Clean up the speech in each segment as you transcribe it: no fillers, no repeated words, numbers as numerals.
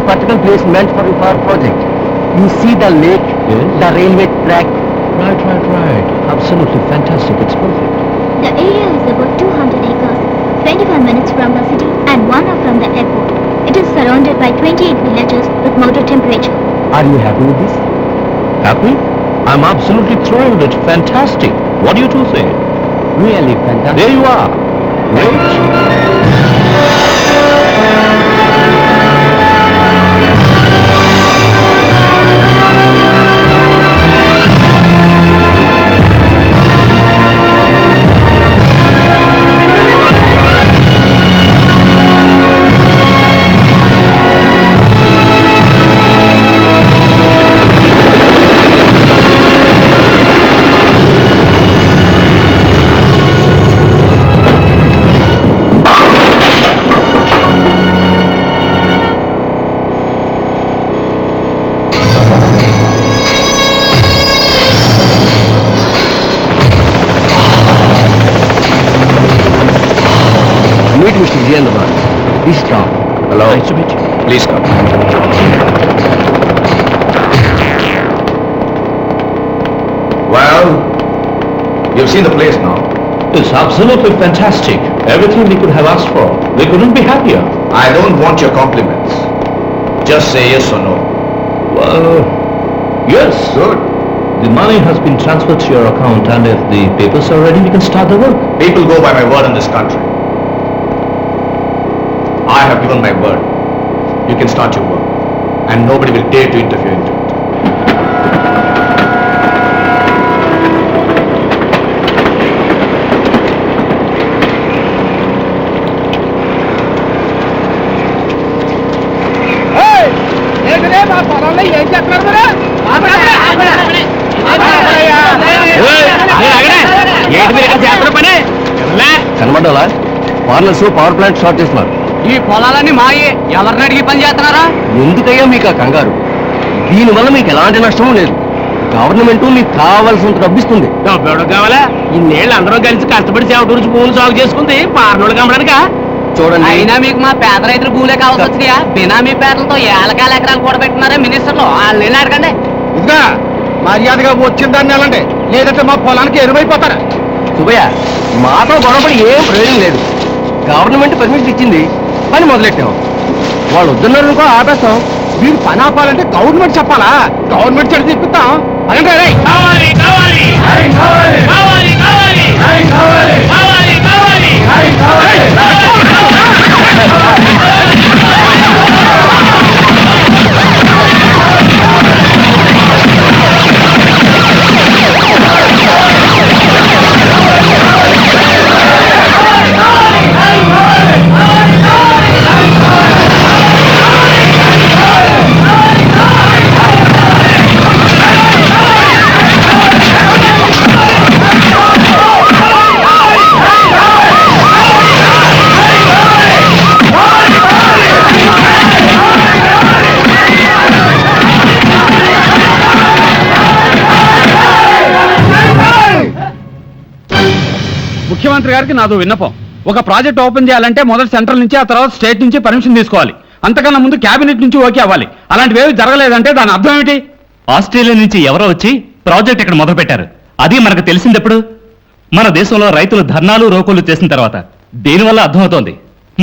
particular place meant for our project. You see the lake, Yes. the railway track. Right. Absolutely fantastic. It's perfect. The area is about 200 acres, 25 minutes from the city and 1 hour from the airport. It is surrounded by 28 villages with moderate temperature. Are you happy with this? Happy? I'm absolutely thrilled. It's fantastic. What do you two say? Really fantastic. There you are. Great. Meet Mr. Jyendraman. This is Tom. Hello. Nice to meet you. Please come. Well, you've seen the place now. It's absolutely fantastic. Everything we could have asked for. We couldn't be happier. I don't want your compliments. Just say yes or no. Well, yes. Good. The money has been transferred to your account, and if the papers are ready, we can start the work. People go by my word in this country. I have given my word. You can start your work, and nobody will dare to interfere into it. కనబడాలా పార్లర్స్ power plant short చేస్తున్నారు. ఈ పొలాలన్నీ మాయే, ఎవరిని అడిగి పని చేస్తున్నారా? ఎందుకయ్యా మీకు ఆ కంగారు? దీనివల్ల మీకు ఎలాంటి నష్టమూ లేదు. గవర్నమెంట్ మీకు కావాల్సినంత డబ్బిస్తుంది. డబ్బు కావాలా? ఇన్నేళ్ళు అందరం కలిసి కష్టపడి సేవటూరుచి భూములు సాగు చేసుకుంది పార్నోళ్ళు కమ్మడానికా? చూడండి, అయినా మీకు మా పేద రైతులు భూలే కావాల్సి వచ్చినాయా? బినామీ పేదలతో ఏలకాల ఎకరాలు కూడా పెట్టినారా మినిస్టర్లు? వాళ్ళు వెళ్ళి అడగండి. ఇదిగా మర్యాదగా వచ్చిన దాన్ని వెళ్ళండి, లేదంటే మా పొలానికి ఎరువైపోతారా? సుబ్బయ్య, మాతో గొడవపడి ఏం ప్రయోజనం లేదు. గవర్నమెంట్ పర్మిషన్ ఇచ్చింది, పని మొదలెట్టాం. వాళ్ళు వద్దున్నారు అనుకో ఆపేస్తాం. మీరు పని ఆపాలంటే గవర్నమెంట్ చెప్పాలా? గవర్నమెంట్ చెడు తిప్పిస్తాం. అదంటే ముఖ్యమంత్రి గారికి నాదో విన్నపం. ఒక ప్రాజెక్ట్ ఓపెన్ చేయాలంటే మొదటి సెంట్రల్ నుంచి, ఆ తర్వాత స్టేట్ నుంచి పర్మిషన్ తీసుకోవాలి. అంతకన్నా ముందు క్యాబినెట్ నుంచి ఓకే అవ్వాలి. అలాంటివేవి జరగలేదంటే దాని అర్థం ఏమిటి? ఆస్ట్రేలియా నుంచి ఎవరో వచ్చి ప్రాజెక్ట్ ఇక్కడ మొదలు పెట్టారు. అది మనకు తెలిసిందెప్పుడు? మన దేశంలో రైతులు ధర్నాలు రోకోలు చేసిన తర్వాత. దీనివల్ల అర్థమవుతోంది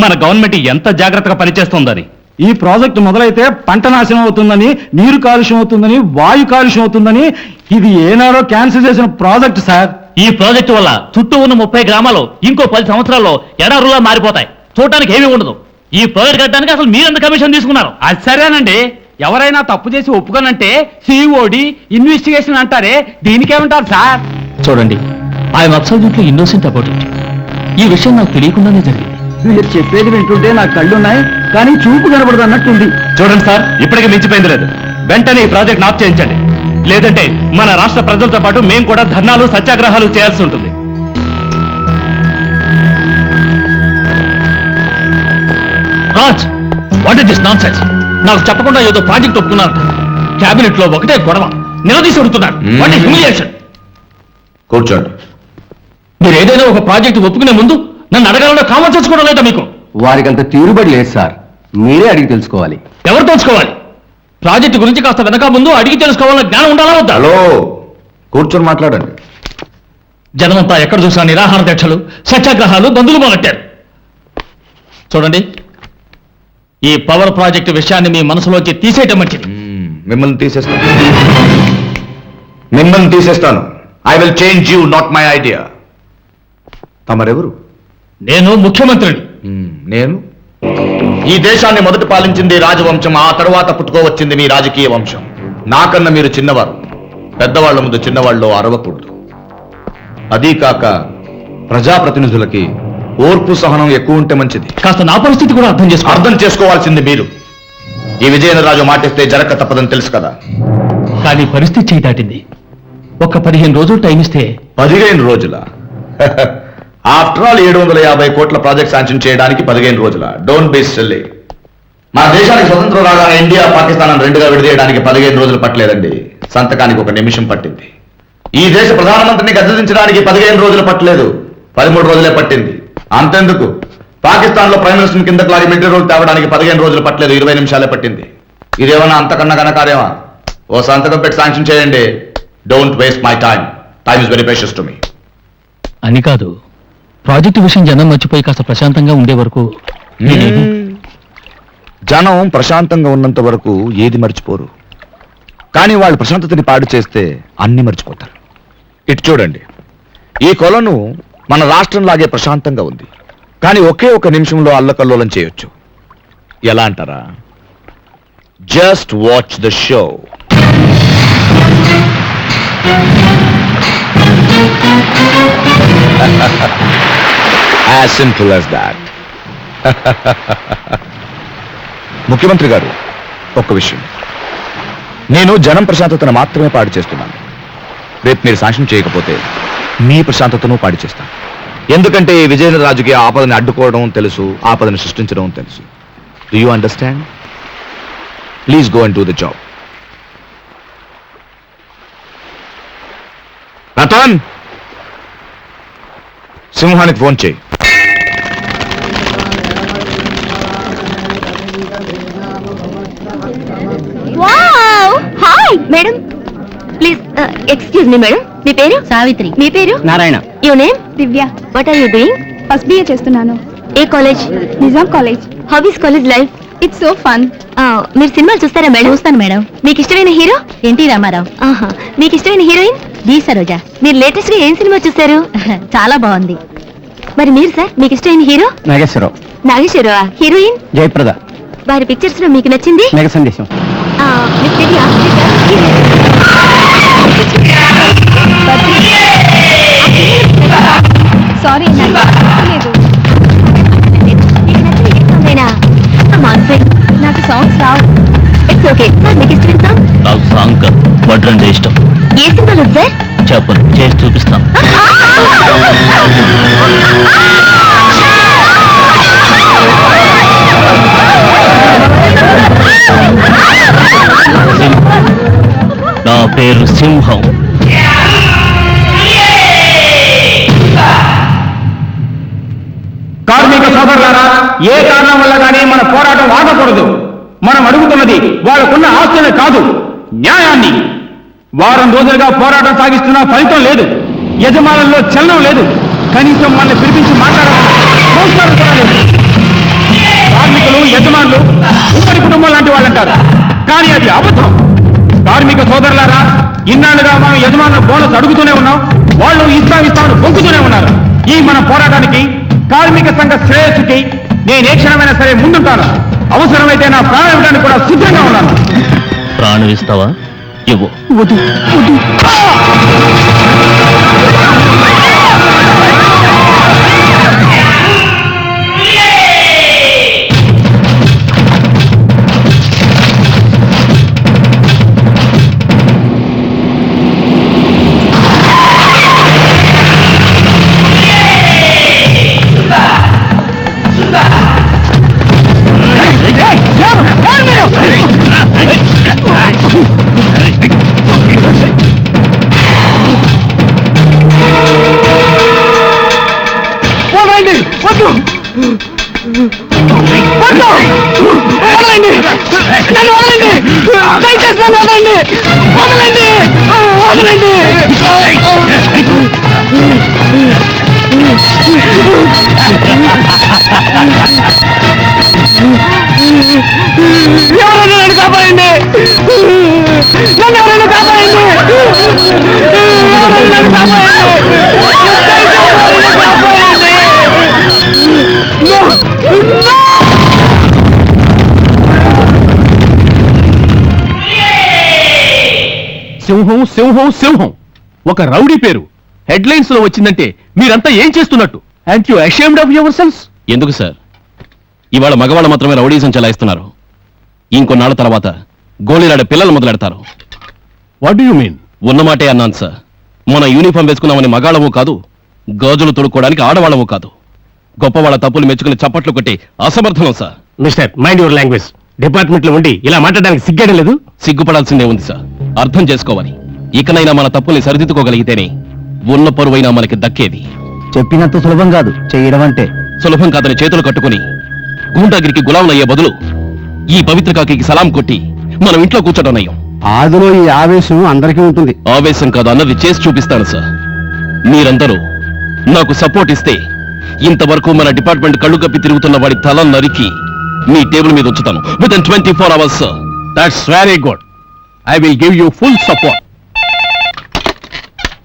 మన గవర్నమెంట్ ఎంత జాగ్రత్తగా పనిచేస్తోందని. ఈ ప్రాజెక్టు మొదలైతే పంట నాశనం అవుతుందని, నీరు కాలుష్యం అవుతుందని, వాయు కాలుష్యం అవుతుందని, ఇది ఏనాడో క్యాన్సిల్ చేసిన ప్రాజెక్ట్ సార్. ఈ ప్రాజెక్టు వల్ల చుట్టూ ఉన్న 30 గ్రామాలు ఇంకో 10 సంవత్సరాల్లో ఎడారులా మారిపోతాయి. చూడటానికి ఏమీ ఉండదు. ఈ ప్రాజెక్ట్ కట్టడానికి అసలు మీరెంత కమిషన్ తీసుకున్నారు? అది సరేనండి, ఎవరైనా తప్పు చేసి ఒప్పుకోనంటే సిఓడి ఇన్వెస్టిగేషన్ అంటారే, దీనికేమంటారు సార్? చూడండి, I'm absolutely innocent about it. ఈ విషయం నాకు తెలియకుండానే జరిగింది. మీరు చెప్పేది వింటుంటే నాకు కళ్ళున్నాయి, కానీ చూపు కనబడదు అన్నట్టుంది. చూడండి సార్, ఇప్పటికీ మించిపోయింది లేదు. వెంటనే ఈ ప్రాజెక్ట్ ఆఫ్ చేయించండి. లేదంటే మన రాష్ట్ర ప్రజలతో పాటు మేము కూడా ధర్నాలు సత్యాగ్రహాలు చేయాల్సి ఉంటుంది. Raj, what is this nonsense? నాకు చెప్పకుండా ఏదో ప్రాజెక్ట్ ఒప్పుకున్నారు. క్యాబినెట్ లో ఒకటే గొడవ, నిలదీసి అడుగుతున్నారు. What is humiliation? కూర్చోండి. మీరు ఏదైనా ఒక ప్రాజెక్ట్ ఒప్పుకునే ముందు నన్ను అడగాలన్న కామన్ సెన్స్ కూడా లేదా మీకు? వారికి అంత తీరుబడి లేదు సార్. మీరే అడిగి తెలుసుకోవాలి. ఎవరు తెలుసుకోవాలి? ప్రాజెక్టు గురించి కాస్త వెనక ముందు అడిగి తెలుసుకోవాలన్న జ్ఞానం ఉండాలా వద్దా? హలో, కూర్చొని మాట్లాడండి. జనమంతా ఎక్కడ చూసినా నిరాహార దీక్షలు, సత్యాగ్రహాలు, బంధులు మొదలెట్టారు. చూడండి, ఈ పవర్ ప్రాజెక్టు విషయాన్ని మీ మనసులోంచి తీసేయటం మంచిది. మిమ్మల్ని తీసేస్తాను. I will change you, not my idea. తమరెవరు? నేను ముఖ్యమంత్రిని. నేను ఈ దేశాన్ని మొదట పాలించింది రాజవంశం, ఆ తరువాత పుట్టుకోవచ్చింది మీ రాజకీయ వంశం. నాకన్నా మీరు చిన్నవారు. పెద్దవాళ్ల ముందు చిన్నవాళ్ళు అరవకూడదు. అదీ కాక ప్రజాప్రతినిధులకి ఓర్పు సహనం ఎక్కువ ఉంటే మంచిది. కాస్త నా పరిస్థితి కూడా అర్థం చేసుకోవాల్సింది మీరు. ఈ విజయనరాజు మాటిస్తే జరగక తప్పదని తెలుసు కదా. కానీ పరిస్థితి చేయి దాటింది. ఒక 15 రోజులు టైం ఇస్తే 15 రోజుల? ఆఫ్టర్ ఆల్ 750 కోట్ల ప్రాజెక్ట్ శాంక్షన్ చేయడానికి 15 రోజుల? Don't be silly. మన దేశానికి స్వతంత్రం రాగానే ఇండియా పాకిస్తాన్ రెండుగా విడదీయడానికి 15 రోజులు పట్టలేదండి. సంతకానికి 1 నిమిషం పట్టింది. ఈ దేశ ప్రధానమంత్రిని గద్దెదించడానికి 15 రోజులు పట్టలేదు, 13 రోజులే పట్టింది. అంతెందుకు, పాకిస్తాన్ లో ప్రైమ్ మినిస్టర్ కిందకు లాగి మిలిటరీ రూల్ తేవడానికి 15 రోజులు పట్టలేదు, 20 నిమిషాలే పట్టింది. ఇదేమన్నా అంతకన్నా ఘనకార్యమా? ఓ సంతకం పెట్టి శాంక్షన్ చేయండి. Don't waste my time. Time is very precious to me. అని కాదు, ప్రాజెక్టు విషయం జనం మర్చిపోయి కాస్త ప్రశాంతంగా ఉండే వరకు జనం ప్రశాంతంగా ఉన్నంత వరకు ఏది మర్చిపోరు. కానీ వాళ్ళు ప్రశాంతతని పాడు చేస్తే అన్ని మర్చిపోతారు. ఇటు చూడండి, ఈ కొలను మన రాష్ట్రంలాగే ప్రశాంతంగా ఉంది. కానీ ఒకే 1 నిమిషంలో అల్లకల్లోలం చేయొచ్చు. ఎలా అంటారా? Just watch the show. As simple as that. ముఖ్యమంత్రి గారు, ఒక్క విషయం. నేను జనం ప్రశాంతతను మాత్రమే పాడు చేస్తున్నాను. రేపు మీరు శాంక్షన్ చేయకపోతే మీ ప్రశాంతతను పాడు చేస్తాను. ఎందుకంటే ఈ విజయనరాజుకి ఆపదని అడ్డుకోవడం తెలుసు, ఆపదని సృష్టించడం తెలుసు. Do you understand? Please go and do the job. Ratan, సింహానికి ఫోన్ చేయి. Wow! Hi madam, please excuse me madam. మీ పేరు? సావిత్రి. మీ పేరు? Narayana. Your name? Divya. What are you doing? First BA చేస్తున్నాను. ఏ college? Nizam college. How is college life? It's so fun. మీరు సినిమాలు చూస్తారా మేడం? చూస్తాను మేడం. మీకు ఇష్టమైన హీరో? ఎన్టీ రామారావు. మీకు ఇష్టమైన హీరోయిన్? డి సరోజా. మీరు లేటెస్ట్ గా ఏం సినిమా చూసారు? చాలా బాగుంది. మరి మీరు సార్, మీకు ఇష్టమైన హీరో? నాగేశ్వరరావు. నాగేశ్వరరావు. హీరోయిన్? జయప్రద. వారి పిక్చర్స్ లో మీకు నచ్చింది? మేఘ సందేశం. మీకు తెలియా? సారీ, నాకు లేదు. నాకు songs Rao. It's okay sir. మీకు ఇష్టమైన సాంగ్? నాకు సాంగ్ వడ్రంటే ఇష్టం. ఏ సినిమాలో సార్? చెప్పను, చేసి చూపిస్తాను. నా పేరు సింహం. కార్మిక సోదరులారా, ఏ కారణం వల్ల కానీ మన పోరాటం ఆగకూడదు. మనం అడుగుతున్నది వాళ్ళకున్న ఆస్తులే కాదు, న్యాయాన్ని. వారం రోజులుగా పోరాటం సాగిస్తున్నా ఫలితం లేదు. యజమానుల్లో చలనం లేదు. కనీసం మనల్ని పిలిపించి మాట్లాడాలి కార్మికులు యజమానులు ఉమ్మడి కుటుంబం లాంటి వాళ్ళంటారు, కానీ అది అబద్ధం. కార్మిక సోదరులారా, ఇన్నాళ్ళుగా మనం యజమానుల బోనస్ అడుగుతూనే ఉన్నాం. వాళ్ళు ఇస్తాను పొంకుతూనే ఉన్నారు. ఈ మన పోరాటానికి, కార్మిక సంఘ శ్రేయస్సుకి నేను ఏ క్షణమైనా సరే ముందుంటాను. అవసరమైతే నా ప్రాణం ఇవ్వడానికి కూడా సిద్ధంగా ఉన్నాను. ప్రాణం ఇస్తావా? ఇవ్వు. వద్దు వద్దు. వదలండి! నన్ను వదలండి! దయచేసి నన్ను వదలండి! వదలండి! వదలండి! ఎవరైనా నన్ను కాపాడండి! నన్ను ఎవరైనా కాపాడండి! ఎవరైనా నన్ను కాపాడండి! ఎవరైనా కాపాడండి! సింహం సింహం సింహం ఒక రౌడీ పేరు హెడ్లైన్స్ లో వచ్చిందంటే మీరంతా ఏం చేస్తున్నట్టు? And you ashamed of yourselves? ఎందుకు సార్ ఇవాళ మగవాళ్ళు మాత్రమే రౌడీజం చెలాయిస్తున్నారు. ఇంకొన్నాళ్ళ తర్వాత గోళీలాడే పిల్లలు మొదలెడతారు. What do you mean? ఉన్నమాటే అన్నాను సార్. మన యూనిఫామ్ వేసుకున్నామని మగాళ్ళము కాదు, గాజులు తొడుక్కోవడానికి ఆడవాళ్ళము కాదు. గొప్ప వాళ్ళ తప్పులు మెచ్చుకుని చప్పట్లు కొట్టి అసమర్థనం sir. Mister mind your language. Department లో ఉండి ఇలా మాట్లాడడానికి సిగ్గడం లేదు? సిగ్గుపడాల్సిందే ఉంది సార్. అర్థం చేసుకోవాలి. ఇకనైనా మన తప్పుల్ని సరిదిద్దుకోగలిగితేనే ఉన్న పరువైనా మనకి దక్కేది. చెప్పినంత సులభం కాదు చేయడం అంటే. సులభం కాదని చేతులు కట్టుకుని గూండాగిరికి గులాంలయ్యే బదులు ఈ పవిత్ర కాకి సలాం కొట్టి మనం ఇంట్లో కూర్చోడం నయం. ఆదిలో ఈ ఆవేశం అందరికీ ఉంటుంది. ఆవేశం కాదు అన్నది చేసి చూపిస్తాను సార్. మీరందరూ నాకు సపోర్ట్ ఇస్తే ఇంతవరకు మన డిపార్ట్మెంట్ కళ్ళు కప్పి తిరుగుతున్న వాడి తల నరికి మీ టేబుల్ మీద ఉంచుతాను with in 24 hours sir. That's very good. I will give you full support.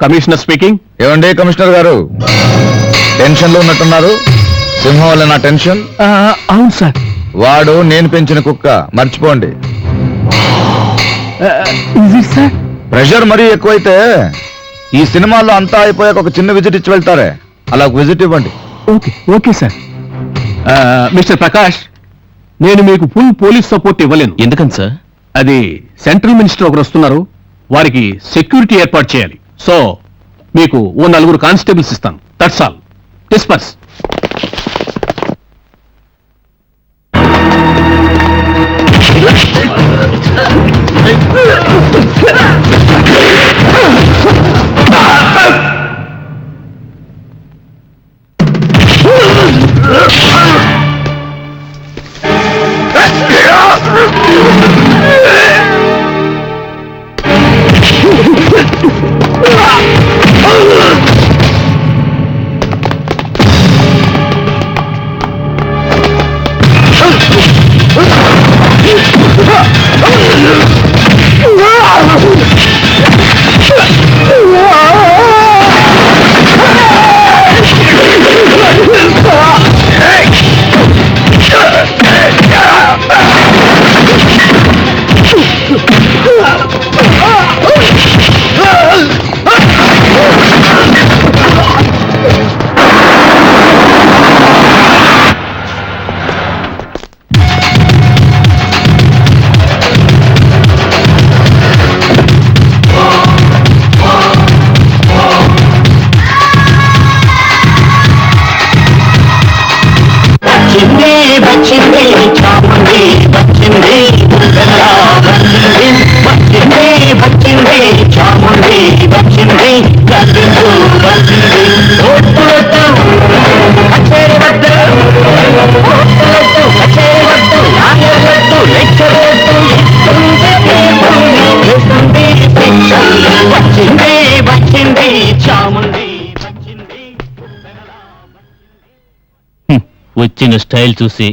Commissioner speaking. ఏమండి కమిషనర్ గారు, టెన్షన్ లో ఉన్నట్టున్నారు. సింహం వల్ల నా టెన్షన్. అవును సార్. వాడు నేను పెంచిన కుక్క, మర్చిపోండి. సార్ ప్రెషర్ మరీ ఎక్కువైతే ఈ సినిమాల్లో అంతా అయిపోయాక ఒక చిన్న విజిట్ ఇచ్చి వెళ్తారే, అలా ఒక విజిట్ ఇవ్వండి. Okay okay sir. Mister Prakash, నేను మీకు ఫుల్ పోలీస్ సపోర్ట్ ఇవ్వలేను. ఎందుకని సార్? అది సెంట్రల్ మినిస్టర్ ఒకరు వస్తున్నారు, వారికి సెక్యూరిటీ ఏర్పాటు చేయాలి. సో మీకు ఓ 4 కానిస్టేబుల్స్ ఇస్తాను. That's all. డిస్పర్స్. వచ్చిన స్టైల్ చూసి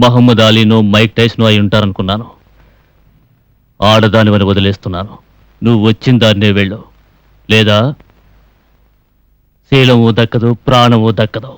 మహమ్మద్ అలీనో మైక్ టైస్నో అయి ఉంటారనుకున్నాను. ఆడదానివని వదిలేస్తున్నాను. నువ్వు వచ్చిన దాన్నే వెళ్ళు, లేదా శీలము దక్కదు, ప్రాణము దక్కదు.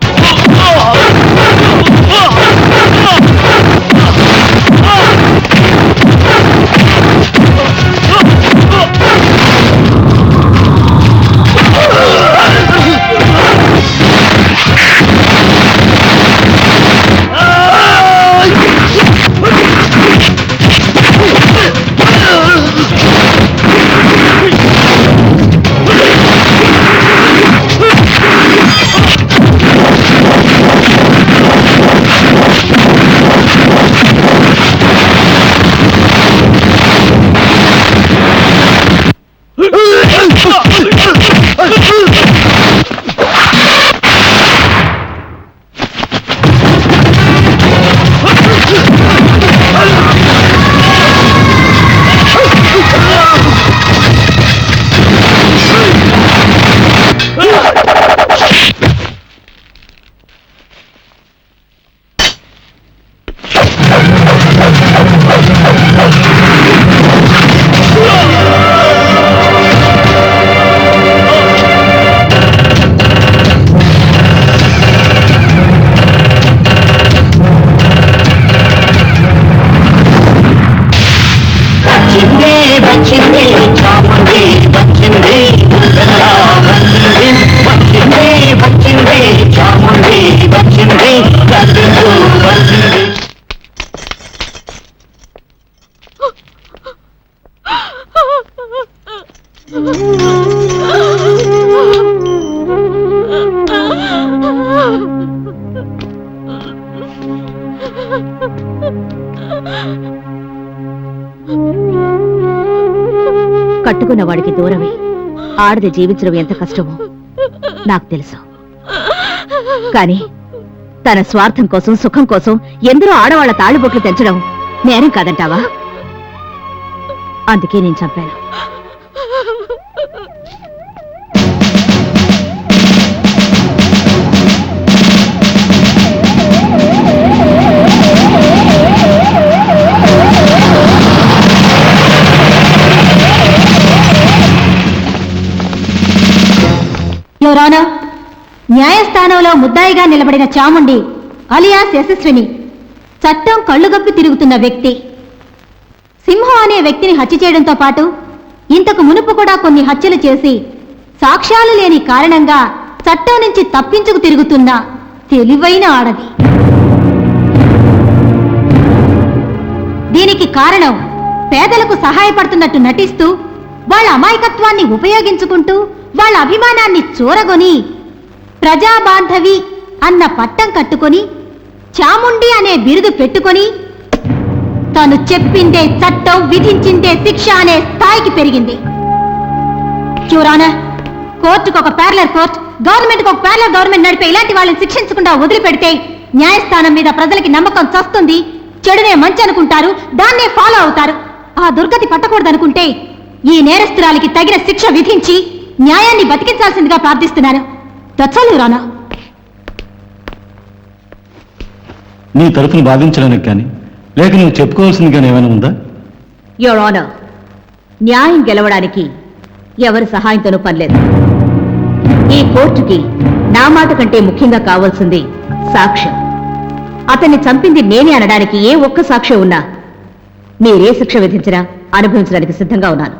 కట్టుకున్న వాడికి దూరమే ఆడది జీవించడం ఎంత కష్టమో నాకు తెలుసు. కానీ తన స్వార్థం కోసం, సుఖం కోసం ఎందరో ఆడవాళ్ల తాళిబొట్లు తెంచడం నేరం కాదంటావా? అందుకే నేను చంపాను. యువరానా, న్యాయస్థానంలో ముద్దాయిగా నిలబడిన చాముండి అలియాస్ యశస్విని చట్టం కళ్ళుగప్పి తిరుగుతున్న వ్యక్తి. సింహం అనే వ్యక్తిని హత్య చేయడంతో పాటు ఇంతకు మునుపు కూడా కొన్ని హత్యలు చేసి సాక్ష్యాలు లేని కారణంగా చట్టం నుంచి తప్పించుకు తిరుగుతున్న తెలివైన ఆడది. దీనికి కారణం పేదలకు సహాయపడుతున్నట్టు నటిస్తూ వాళ్ళ అమాయకత్వాన్ని ఉపయోగించుకుంటూ వాళ్ళ అభిమానాన్ని చూరగొని ప్రజాబాంధవి అన్న పట్టం కట్టుకొని చాముండి అనే బిరుదు పెట్టుకొని తాను చెప్పిందే చట్టం, విధించిందే శిక్ష అనే స్థాయికి పెరిగింది. చూరానా, కోర్టుకు ఒక ప్యారలర్ కోర్ట్, గవర్నమెంట్కి ఒక ప్యారలర్ గవర్నమెంట్ నడిపే ఇలాంటి వాళ్ళని శిక్షించకుండా వదిలిపెడితే న్యాయస్థానం మీద ప్రజలకి నమ్మకం చస్తుంది. చెడునే మంచి అనుకుంటారు, దాన్నే ఫాలో అవుతారు. ఆ దుర్గతి పట్టకూడదనుకుంటే ఈ నేరస్తురాలికి తగిన శిక్ష విధించి న్యాయాన్ని బతికించాల్సిందిగా ప్రార్థిస్తున్నాను. దచ్చాలు రానా. నీ తరఫున వాదించడానికి కానీ లేక నువ్వు చెప్పుకోవాల్సింది కానీ ఏమైనా ఉందా? యువర్ ఆనర్, న్యాయం గెలవడానికి ఎవరి సహాయంతోనూ పనిలేదు. ఈ కోర్టుకి నా మాట కంటే ముఖ్యంగా కావాల్సింది సాక్ష్యం. అతన్ని చంపింది నేనే అనడానికి ఏ ఒక్క సాక్ష్యం ఉన్నా మీరే శిక్ష విధించినా అనుభవించడానికి సిద్ధంగా ఉన్నాను.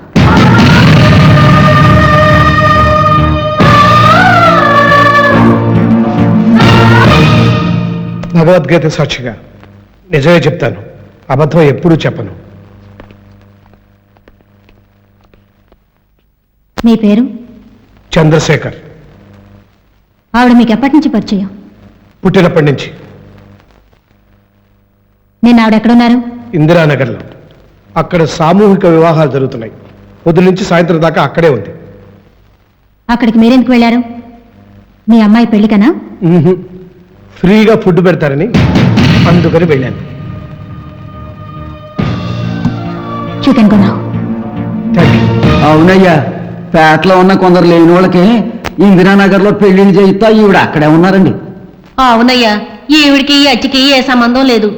భగవద్గీత సాక్షిగా నిజమే చెప్తాను, అబద్ధం ఎప్పుడూ చెప్పను. మీ పేరు? చంద్రశేఖర్. ఆవిడ మీకు ఎప్పటి నుంచి పరిచయం? పుట్టినప్పటి నుంచి. నేను ఆవిడ ఎక్కడున్నారు? ఇందిరానగర్లో. అక్కడ సామూహిక వివాహాలు జరుగుతున్నాయి. పొద్దు నుంచి సాయంత్రం దాకా అక్కడే ఉంది. అక్కడికి మీరెందుకు వెళ్ళారు? మీ అమ్మాయి పెళ్లికనా? ఫ్రీగా ఫుడ్ పెడతారని, అందుకని వెళ్ళాను. చికెన్ కొన్నావు? అవునయ్యా, పేటలో ఉన్న కొందరు లేని వాళ్ళకి ఇందిరానగర్ లో పెళ్లిళ్ళు చేయిస్తా ఈవిడ అక్కడే ఉన్నారండి. అవునయ్యా, ఈవిడికి ఈ అచ్చికి ఏ సంబంధం లేదు.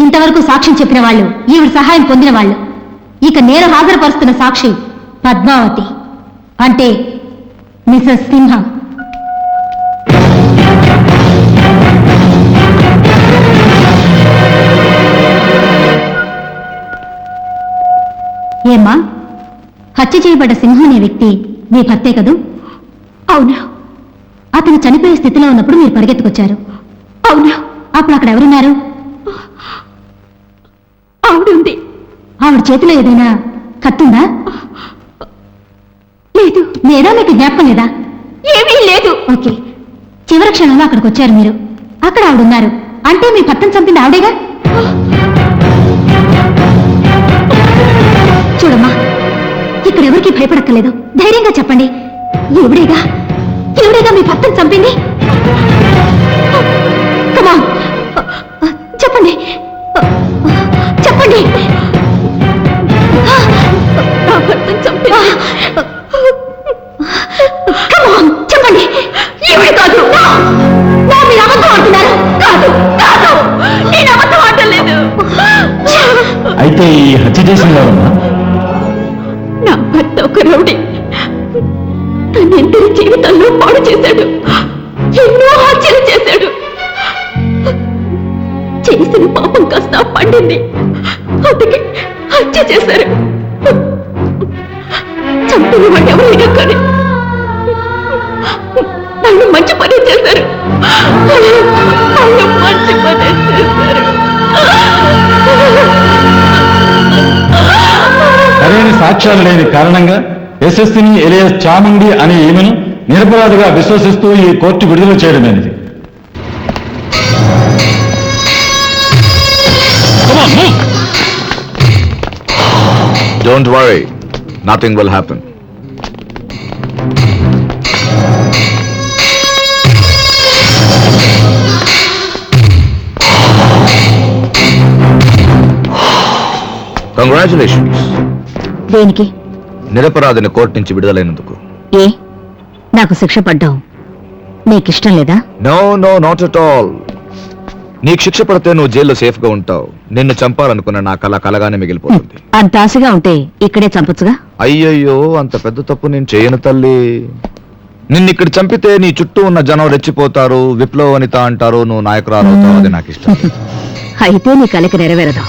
ఇంతవరకు సాక్ష్యం చెప్పిన వాళ్ళు, ఈవిడ సహాయం పొందిన వాళ్ళు. ఇక నేను హాజరుపరుస్తున్న సాక్షి పద్మావతి, అంటే మిసెస్ సింహం. ఏమ్మా, హత్య చేయబడ్డ సింహం అనే వ్యక్తి మీ భర్తే కదూ? అవునా. అతను చనిపోయే స్థితిలో ఉన్నప్పుడు మీరు పరిగెత్తుకొచ్చారు. అవునా. అప్పుడు అక్కడ ఎవరున్నారు? ఆవిడుంది. ఆవిడ చేతిలో ఏదైనా కత్తుందా? లేదు. లేదా మీకు జ్ఞాపకం లేదా? ఏమీ లేదు. ఓకే, చివరి క్షణంలో అక్కడికి వచ్చారు మీరు. అక్కడ ఆవిడున్నారు అంటే మీ భర్తను చంపింది ఆవిడేగా? చూడమ్మా, ఇక్కడ ఎవరికి భయపడక్కర్లేదు. ధైర్యంగా చెప్పండి, ఎవడేగా మీ భర్తను చంపింది? కమాన్, చెప్పండి చెప్పండి. కమాన్, చెప్పండి. ఎవడే కాదు? మీరు అబద్ధం అంటున్నారు. కాదు కాదు, నేను అబద్ధం ఆడలేదు. అయితే ఈ హత్య చేసిన వారమ్మా? నా భర్త ఒక రౌడీ. తనెందరి జీవితంలో పాడు చేశాడు, ఎన్నో హత్యలు చేశాడు. చేసిన పాపం కాస్త పండింది, అందుకే హత్య చేశారు. చంపిన వాడు ఎవరైనా కానీ వాళ్ళు మంచి పని చేశారు. వాళ్ళు మంచి పని చేశారు. సరైన సాక్ష్యాలు లేని కారణంగా యశస్విని ఎలియాస్ చాముండి అనే ఈమెను నిరపరాధిగా విశ్వసిస్తూ ఈ కోర్టు విడుదల చేయడమైనది. Don't worry, nothing will happen. Congratulations. దేనికి? నిరపరాధిని కోర్టు నుంచి విడుదలైనందుకు. ఏ నాకు శిక్ష పడ్డావు నీకిష్టం లేదా? No no not at all. నీకు శిక్ష పడితే నువ్వు జైల్లో సేఫ్ గా ఉంటావు. నిన్ను చంపాలనుకున్న నా కళ కలగానే మిగిలిపోతుంది. అంత ఆశగా ఉంటే ఇక్కడే చంపొచ్చుగా. అయ్యయ్యో, అంత పెద్ద తప్పు నేను చేయను తల్లి. నిన్ను ఇక్కడ చంపితే నీ చుట్టూ ఉన్న జనం రెచ్చిపోతారు, విప్లవ వనిత అంటారు, నువ్వు నాయకురాలు అవుతావు. అది నాకు ఇష్టం. అయితే నీ కలకి నెరవేరదు.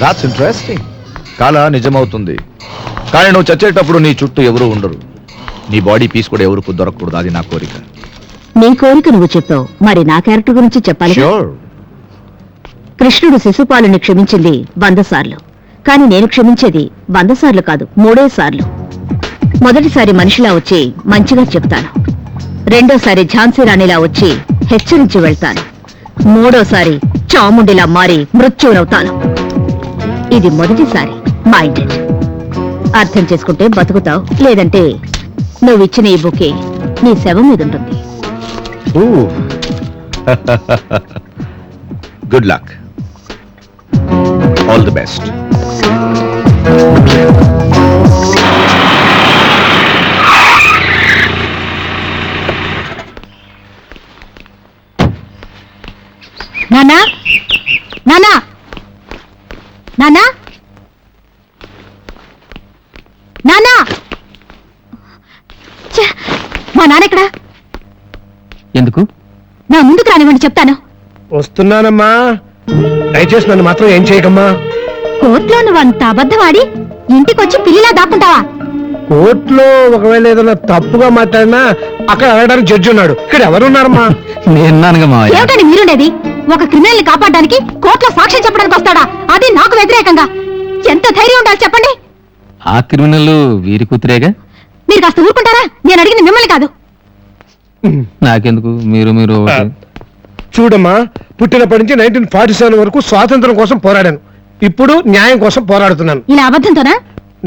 That's interesting. కళ నిజమవుతుంది, కానీ నువ్వు చచ్చేటప్పుడు నీ చుట్టూ ఎవరు ఉండరు. నీ బాడీ పీస్ కూడా ఎవరికి దొరకకూడదు. అది నా కోరిక. నీ కోరిక నువ్వు చెప్పావు, మరి నా క్యారెక్టర్ గురించి చెప్పాలి. Sure. కృష్ణుడు శిశుపాలుని క్షమించింది 100 సార్లు, కానీ నేను క్షమించేది 100 సార్లు కాదు, 3 సార్లు. మొదటిసారి మనిషిలా వచ్చి మంచిగా చెప్తాను, రెండోసారి ఝాన్సీ రాణిలా వచ్చి హెచ్చరించి వెళ్తాను, మూడోసారి చాముండిలా మారి మృత్యువునవుతాను. ఇది మొదటిసారి. మైండెడ్. అర్థం చేసుకుంటే బతుకుతావు, లేదంటే నువ్విచ్చిన ఈ బుకే నీ శవం మీద ఉంటుంది. Good luck. All the best. నానా నానా నానా నానా, ఛే, మా నాన్న ఎక్కడా? ఎందుకు? నా ముందుకు రానివ్వండి, చెప్తాను. వస్తున్నానమ్మా, దయచేసి నన్ను మాత్రం ఏం చేయకమ్మా. కోర్టులో నువ్వు అంత అబద్ధమాడి ఇంటికొచ్చి పిల్లిలా దాక్కుంటావా? కోర్టులో ఒకవేళ ఏదైనా తప్పుగా మాట్లాడినా అక్కడ అడగడానికి జడ్జి ఉన్నాడు. ఇక్కడ ఎవరున్నారమ్మా? ఏమిటండి మీరుండేది? ఒక క్రిమినల్ ని కాపాడడానికి కోర్టులో సాక్ష్యం చెప్పడానికి వస్తాడా? అది నాకు వ్యతిరేకంగా. ఎంత ధైర్యం ఉండాలి చెప్పండి. ఆ క్రిమినల్ వీరి కూతురేగా. మీరు కాస్త ఊరుకుంటారా? నేను అడిగింది మిమ్మల్ని కాదు. నాకెందుకు? మీరు చూడమ్మా, పుట్టినప్పటి నుంచి 1947 వరకు స్వాతంత్రం కోసం పోరాడాను. ఇప్పుడు న్యాయం కోసం పోరాడుతున్నాను. ఇలా అబద్ధంతోనా?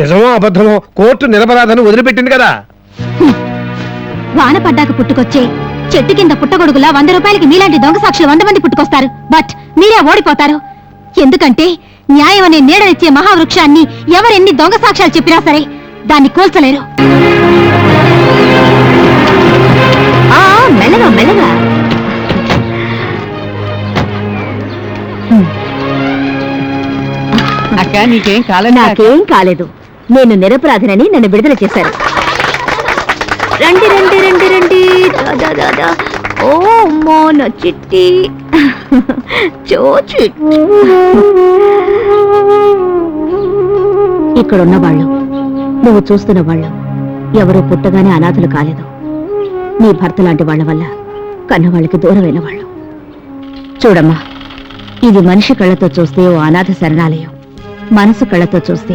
నిజమో అబద్ధమో కోర్టు నిరపరాధని వదిలిపెట్టింది కదా. వాన పడ్డాక పుట్టుకొచ్చే చెట్టు కింద పుట్టగొడుగులా 100 రూపాయలకి మీలాంటి దొంగ సాక్షులు 100 మంది పుట్టుకొస్తారు. బట్ మీరే ఓడిపోతారు. ఎందుకంటే న్యాయం అనే నీడనిచ్చే మహావృక్షాన్ని ఎవరెన్ని దొంగ సాక్ష్యాలు చెప్పినా సరే దాన్ని కోల్చలేరు. మెల్లగా మెల్లగా. అక్క నీకేం కాలేదు? నాకేం కాలేదు. నేను నిరపరాధినని నన్ను విడుదల చేశారు. రండి రండి రండి రండి. దాదా దాదా. ఓ మోన చిట్టి చోచి. ఇక్కడున్న వాళ్ళు, నువ్వు చూస్తున్న వాళ్ళు ఎవరూ పుట్టగానే అనాథలు కాలేదు. నీ భర్త లాంటి వాళ్ళ వల్ల కన్నవాళ్ళకి దూరమైన వాళ్ళు. చూడమ్మా, ఇది మనిషి కళ్ళతో చూస్తే ఓ అనాథ శరణాలయం, మనసు కళ్ళతో చూస్తే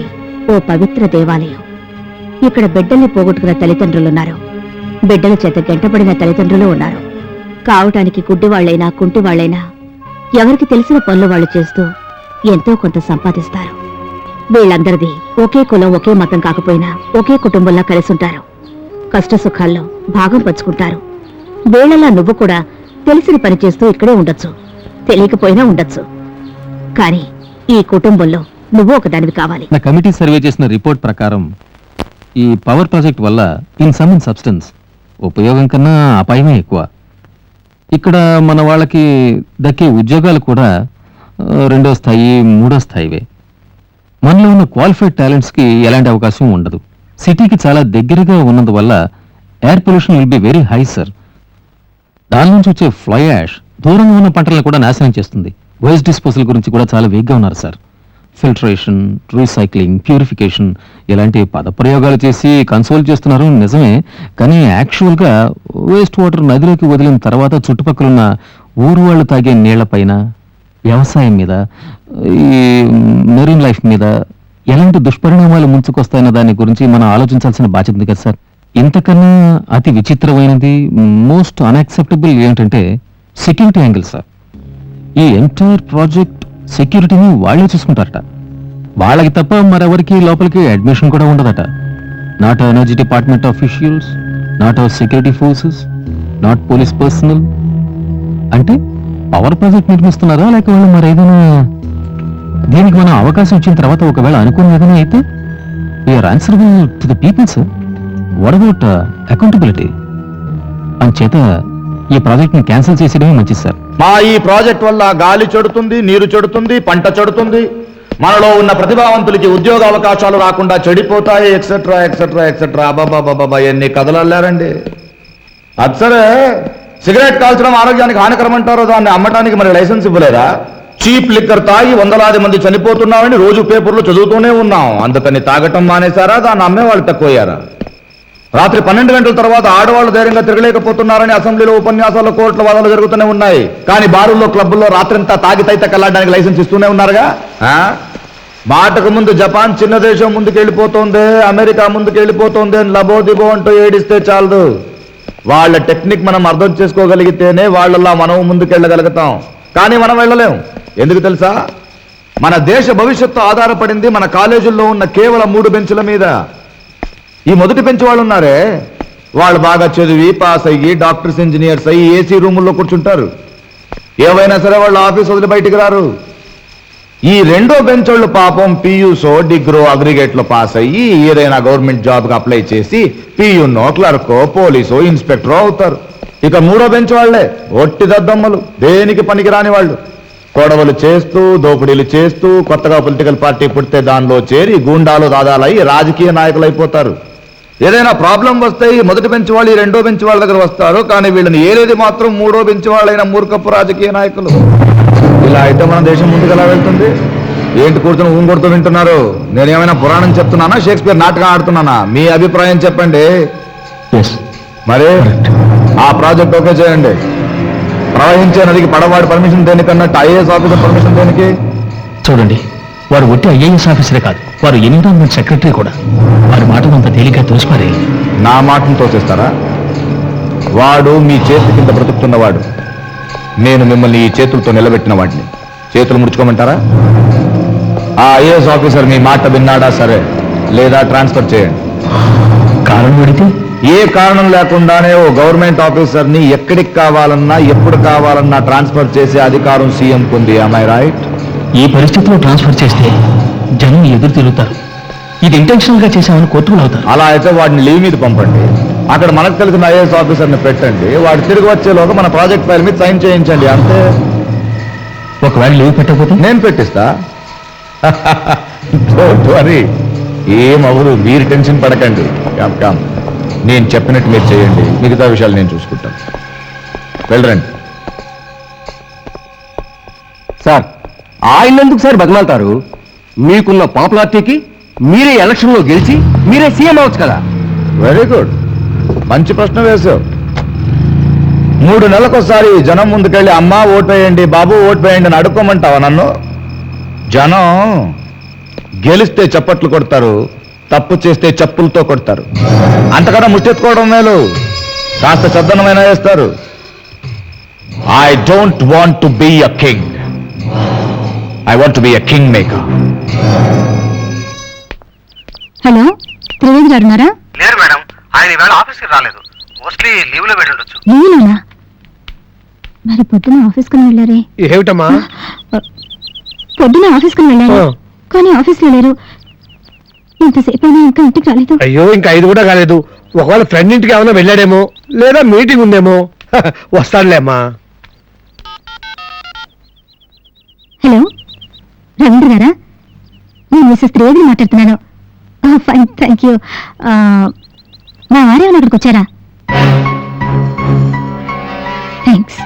ఓ పవిత్ర దేవాలయం. ఇక్కడ బిడ్డల్ని పోగొట్టుకున్న తల్లిదండ్రులున్నారు, బిడ్డల చేత గంటపడిన తల్లిదండ్రులు ఉన్నారు. కావటానికి గుడ్డివాళ్లైనా కుంటివాళ్లైనా ఎవరికి తెలిసిన పనులు వాళ్ళు చేస్తూ ఎంతో కొంత సంపాదిస్తారు. వీళ్ళందరిది ఒకే కులం ఒకే మతం కాకపోయినా ఒకే కుటుంబంలా కలిసుంటారు. కష్ట సుఖాల్లో భాగం పంచుకుంటారు. వీళ్ళలా నువ్వు కూడా తెలిసిన పని చేస్తూ ఇక్కడే ఉండొచ్చు, తెలియకపోయినా ఉండొచ్చు. కానీ ఈ కుటుంబంలో నువ్వు ఒకదానివి కావాలి. నా కమిటీ సర్వే చేసిన రిపోర్ట్ ప్రకారం ఈ పవర్ ప్రాజెక్ట్ వల్ల ఇన్ సమ్ ఇన్ సబ్స్టెన్స్ ఉపయోగం కన్నా అపాయమే ఎక్కువ. ఇక్కడ మన వాళ్ళకి దక్కే ఉద్యోగాలు కూడా 2వ స్థాయి 3వ స్థాయివే. మనలో ఉన్న క్వాలిఫైడ్ టాలెంట్స్కి ఎలాంటి అవకాశం ఉండదు. సిటీకి చాలా దగ్గరగా ఉన్నందువల్ల air pollution will be very high sir. దాని నుంచి వచ్చే ఫ్లై యాష్ దూరంగా ఉన్న పంటలను కూడా నాశనం చేస్తుంది. వేస్ట్ డిస్పోజల్ గురించి కూడా చాలా వేగ్గా ఉన్నారు సార్. ఫిల్టరేషన్, రీసైక్లింగ్, ప్యూరిఫికేషన్ ఇలాంటి పదప్రయోగాలు చేసి కన్సోల్ చేస్తున్నారు నిజమే, కానీ యాక్చువల్గా వేస్ట్ వాటర్ నదిలోకి వదిలిన తర్వాత చుట్టుపక్కల ఊరు వాళ్ళు తాగే నీళ్లపైన, వ్యవసాయం మీద, ఈ మెరీన్ లైఫ్ మీద ఎలాంటి దుష్పరిణామాలు ముంచుకొస్తాయన్న దాని గురించి మనం ఆలోచించాల్సిన బాధ్యత ఉంది కదా సార్. ఇంతకన్నా అతి విచిత్రమైనది, మోస్ట్ అన్యాక్సెప్టబుల్ ఏంటంటే సెక్యూరిటీ యాంగిల్ సార్. ఈ ఎంటైర్ ప్రాజెక్ట్ సెక్యూరిటీని వాళ్ళే చూసుకుంటారట. వాళ్ళకి తప్ప మరెవరికి లోపలికి అడ్మిషన్ కూడా ఉండదట. Not energy department officials, not our security forces, not police personnel. అంటే పవర్ ప్రాజెక్ట్ నిర్మిస్తున్నారా లేక వాళ్ళు మరేదైనా దీనికి మనం అవకాశం ఇచ్చిన తర్వాత ఒకవేళ అనుకుని ఏదైనా అయితే we are answerable to the people sir. What about accountability? అంచేత ఈ ప్రాజెక్ట్ ని క్యాన్సిల్ చేసేయడమే మంచిది సార్. మా ఈ ప్రాజెక్ట్ వల్ల గాలి చెడుతుంది, నీరు చెడుతుంది, పంట చెడుతుంది, మనలో ఉన్న ప్రతిభావంతులకి ఉద్యోగ అవకాశాలు రాకుండా చెడిపోతాయి, ఎక్సెట్రా ఎక్సెట్రా ఎక్సెట్రా. అబాబాబాబా ఎన్ని కథలు అల్లారండి. అది సరే, సిగరెట్ కాల్చడం ఆరోగ్యానికి హానికరం అంటారు, దాన్ని అమ్మటానికి మరి లైసెన్స్ ఇవ్వలేదా? చీప్ లిక్కర్ తాగి వందలాది మంది చనిపోతున్నారని రోజు పేపర్లో చదువుతూనే ఉన్నాం. అందుకని తాగటం మానేశారా, దాన్ని అమ్మేవాళ్ళు తక్కువయ్యారా? రాత్రి 12 గంటల తర్వాత ఆడవాళ్ళు ధైర్యంగా తిరగలేకపోతున్నారని అసెంబ్లీలో, ఉపన్యాసాల్లో, కోర్టుల వాదనలు జరుగుతూనే ఉన్నాయి. కానీ బారుల్లో, క్లబ్బుల్లో రాత్రంతా తాగి తైతకెళ్ళడానికి లైసెన్స్ ఇస్తూనే ఉన్నారుగా. మాటకు ముందు జపాన్ చిన్న దేశం ముందుకెళ్ళిపోతోంది, అమెరికా ముందుకెళ్ళిపోతోంది అని లబోదిబో అంటూ ఏడిస్తే చాలదు. వాళ్ళ టెక్నిక్ మనం అర్థం చేసుకోగలిగితేనే వాళ్ళలా మనం ముందుకెళ్ళగలుగుతాం. కానీ మనం వెళ్ళలేం. ఎందుకు తెలుసా? మన దేశ భవిష్యత్తు ఆధారపడింది మన కాలేజీల్లో ఉన్న కేవలం 3 బెంచుల మీద. ఈ మొదటి బెంచ్ వాళ్ళు ఉన్నారే, వాళ్ళు బాగా చదివి పాస్ అయ్యి డాక్టర్స్, ఇంజనీర్స్ అయ్యి ఏసీ రూముల్లో కూర్చుంటారు. ఏవైనా సరే వాళ్ళు ఆఫీస్ వదిలి బయటికి రారు. ఈ రెండో బెంచ్ వాళ్ళు పాపం పియూసో, డిగ్రో, అగ్రిగేట్లో పాస్ అయ్యి ఏదైనా గవర్నమెంట్ జాబ్కి అప్లై చేసి పియూనో, క్లర్కో, పోలీసో, ఇన్స్పెక్టరో అవుతారు. ఇక 3వ బెంచ్ వాళ్లే ఒట్టి దద్దమ్మలు, దేనికి పనికిరాని వాళ్ళు. గొడవలు చేస్తూ, దోపిడీలు చేస్తూ, కొత్తగా పొలిటికల్ పార్టీ పుడితే దానిలో చేరి గూండాలు, దాదాలై రాజకీయ నాయకులు అయిపోతారు. ఏదైనా ప్రాబ్లం వస్తే ఈ మొదటి బెంచ్ వాళ్ళు, ఈ రెండో బెంచ్ వాళ్ళ దగ్గర వస్తారు. కానీ వీళ్ళని ఏరేది మాత్రం 3వ బెంచ్ వాళ్ళైన మూర్ఖపు రాజకీయ నాయకులు. ఇలా అయితే మన దేశం ముందుకు ఎలా వెళ్తుంది? ఏంటి కూర్చొని ఊంగొడుతూ వింటున్నారు? నేనేమైనా పురాణం చెప్తున్నానా, షేక్స్పియర్ నాటకం ఆడుతున్నానా? మీ అభిప్రాయం చెప్పండి. మరి ఆ ప్రాజెక్ట్ ఓకే చేయండి. ప్రవహించే నదికి పడవాడి పర్మిషన్ దేనికన్నట్టు ఐఏఎస్ ఆఫీసర్ పర్మిషన్ దేనికి? చూడండి, వారు ఒట్టి ఐఏఎస్ ఆఫీసరే కాదు, వారు ఎన్విరాన్మెంట్ సెక్రటరీ కూడా. వారి మాటను అంత తేలిక తోసిపారే. నా మాటను తోసేస్తారా? వాడు మీ చేతి కింద బ్రతుకుతున్నవాడు. నేను మిమ్మల్ని ఈ చేతులతో నిలబెట్టిన వాడిని. చేతులు ముడుచుకోమంటారా? ఆ ఐఏఎస్ ఆఫీసర్ మీ మాట విన్నాడా సరే, లేదా ట్రాన్స్ఫర్ చేయండి. కారణం అడిగితే ఏ కారణం లేకుండానే ఓ గవర్నమెంట్ ఆఫీసర్ని ఎక్కడికి కావాలన్నా, ఎప్పుడు కావాలన్నా ట్రాన్స్ఫర్ చేసే అధికారం సీఎం కుంది. am I right? ఈ పరిస్థితిలో ట్రాన్స్ఫర్ చేస్తే జనం ఎదురు తిరుగుతారు. ఇది ఇంటెన్షనల్ గా చేశామని కోర్టులు అవుతారు. అలా అయితే వాడిని లీవ్ మీద పంపండి. అక్కడ మనకు తెలిసిన ఐఏఎస్ ఆఫీసర్ని పెట్టండి. వాడు తిరిగి వచ్చేలోగా మన ప్రాజెక్ట్ ఫైల్ మీద సైన్ చేయించండి, అంతే. ఒకవేళ లీవ్ పెట్టకపోతే నేను పెట్టిస్తా. డోంట్ వరీ, ఏమవరు, మీరు టెన్షన్ పడకండి. కామ్, నేను చెప్పినట్టు మీరు చేయండి, మిగతా విషయాలు నేను చూసుకుంటాను. వెళ్ళరండి. సార్, ఆయన ఎందుకు సార్ బదమాలుతారు? మీకున్న పాపులారిటీకి మీరే ఎలక్షన్లో గెలిచి మీరే సీఎం అవ్వచ్చు కదా. వెరీ గుడ్, మంచి ప్రశ్న వేశావు. 3 నెలలకోసారి జనం ముందుకెళ్ళి అమ్మా ఓటు వేయండి, బాబు ఓటు వేయండి అని అడుక్కోమంటావా నన్ను? జనం గెలిస్తే చప్పట్లు కొడతారు, తప్పు చేస్తే చెప్పులతో కొడతారు. అంతకన్నా ముట్టెత్తుకోవడం మేలు, కాస్త శబ్దనమైనా వేస్తారు. I don't want to be a king, I want to be a king maker. Hello, Trivedi గారు ఉన్నారా? లేరు మేడం, ఆయన ఈవేళ ఆఫీస్కి రాలేదు. మోస్ట్లీ లీవ్ లో పెట్టి ఉండొచ్చు. లీవ్లోనా? మరి పొద్దున ఆఫీస్కి వెళ్ళారే? ఏమిటమ్మా? పొద్దున ఆఫీస్కి వెళ్ళారు, కానీ ఆఫీస్లో లేరు. ఇంతసేపు అయినా ఇంకా ఇంటికి రాలేదు. అయ్యో, ఇంకా 5 కూడా కాలేదు. ఒకవేళ ఫ్రెండ్ ఇంటికి ఏమైనా వెళ్ళాడేమో, లేదా మీటింగ్ ఉందేమో. వస్తాడులేమ్మా. హలో, రవీంద్ర గారా? నేను మిస్సెస్ త్రివేదిని మాట్లాడుతున్నాను. Fine, thank you. మా వారేమైనా అక్కడికి వచ్చారా? థ్యాంక్స్.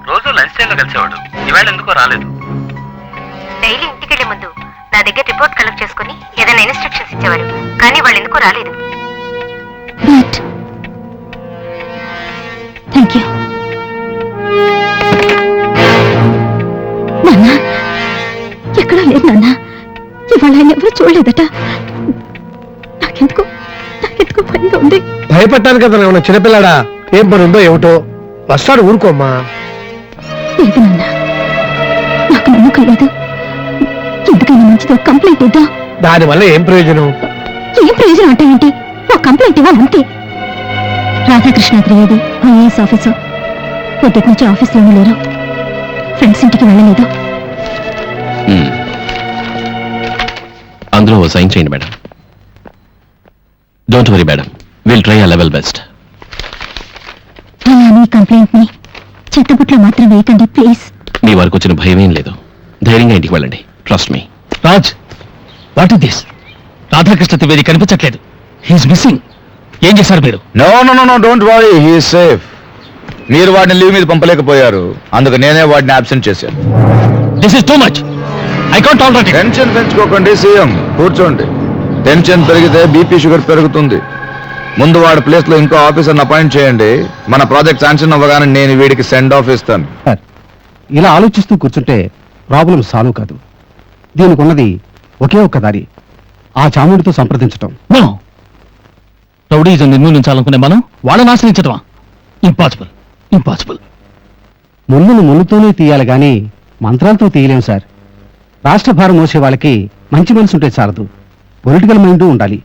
రోజు లంచ్ టైంలో కలిసేవాడు, ఈవేళ ఎందుకో రాలేదు. డైలీ ఇంటికి వెళ్లే ముందు నా దగ్గర రిపోర్ట్ కలెక్ట్ చేసుకుని ఏదైనా ఇన్స్ట్రక్షన్స్ ఇచ్చేవారు, కానీ వాళ్ళు ఎందుకో రాలేదు. Thank you. నాన్న, ఎక్కడా లేదు నాన్న. ఇవాళ ఆయన ఎవరు చూడలేదట. నాకెందుకు భయంగా ఉంది. భయపడ్డాను కదా, ఏమన్నా చిన్నపిల్లాడా? ఏం పని ఉందో ఏమిటో. వస్తాడు, ఊరుకోమ్మా. లేదు నాన్న, నాకు నమ్మకం లేదు. ఎందుకైనా మంచిది ఒక కంప్లైంట్ ఇద్దాం. దానివల్ల ఏం ప్రయోజనం? ఏం ప్రయోజనం అంటే ఏంటి? ఒక కంప్లైంట్ ఇవ్వాలి అంతే. రాధాకృష్ణ త్రివేది ఐఏఎస్ ఆఫీసర్ పొద్దుటి నుంచి ఆఫీస్లోనే లేరు, ఫ్రెండ్స్ ఇంటికి వెళ్ళలేదు. అందులో సైన్ చేయండి madam. Don't worry madam, will try ఆ లెవెల్ బెస్ట్. మీ కంప్లైంట్ ని చెత్తబుట్లో మాత్రం వేయకండి ప్లీజ్. మీ వరకు వచ్చిన భయమేం లేదు, ధైర్యంగా ఇంటికి వెళ్ళండి. Trust me. Raj, what is this? Radhakrishna Trivedi కనిపించట్లేదు. He is missing. ఏం చేశారు మీరు? No no no no don't worry, he is safe. మీరు వాడిని లీవ్ మీద పంపలేకపోయారు, అందుకు నేనే వాడిని అబ్సెంట్ చేశాను. This is too much. I can't tolerate it. Tension పెంచుకోకండి సీఎం, కూర్చోండి. టెన్షన్ పెరిగితే బీపీ షుగర్ పెరుగుతుంది. ముందు వాడి ప్లేస్ లో ఇంకో ఆఫీసర్ని అపాయింట్ చేయండి. మన ప్రాజెక్ట్ శాంక్షన్ అవ్వగానే నేను వీడికి సెండ్ ఆఫ్ ఇస్తాను. ఇలా ఆలోచిస్తూ కూర్చుంటే ప్రాబ్లం సాల్వ్ కాదు. దీనికి ఉన్నది ఒకే ఒక్క దారి, ఆ చాముడితో సంప్రదించటం. నో, రౌడీజం నిర్మూలించాలనుకునే మనం వాళ్ళని ఆశ్రయించటమా? Impossible, impossible. ముళ్ళును ముళ్ళుతోనే తీయాలి గాని మంత్రాలతో తీయలేం సార్. రాష్ట్ర భారం మోసే వాళ్ళకి మంచి మనసు ఉంటే చాలదు, పొలిటికల్ మైండ్ ఉండాలి.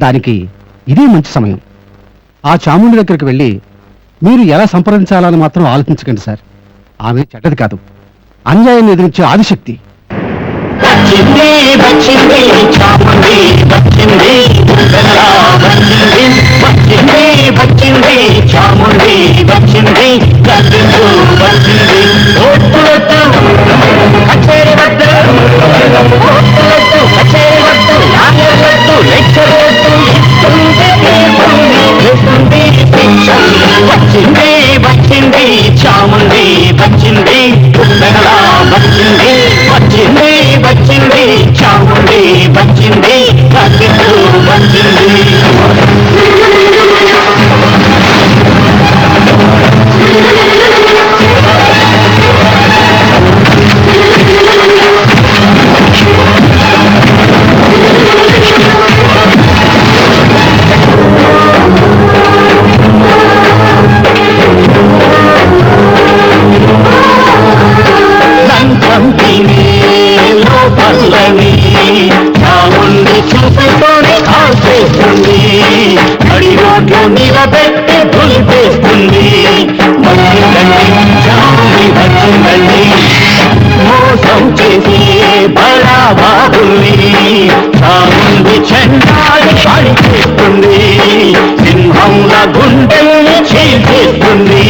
దానికి ఇదే మంచి సమయం. ఆ చాముండి దగ్గరికి వెళ్ళి మీరు ఎలా సంప్రదించాలని మాత్రం ఆలోచించకండి సార్. ఆమె చెడ్డది కాదు, అన్యాయాన్ని ఎదిరించే ఆదిశక్తి. చాముండి వచ్చింది, వచ్చింది వచ్చింది వచ్చింది చాముండి వచ్చింది, వచ్చింది. చాముండి చూపుతోనే కాల్చేస్తుంది, అడి రోడ్లో నిలబెట్టి దులిపేస్తుంది. వచ్చిందండి చాముండి వచ్చిందండి, మోసం చేసి బడా బాబుల్ని చాముండి చెండాలి పడిచేస్తుంది, సింహంల గుండెల్ని చీల్చేస్తుంది.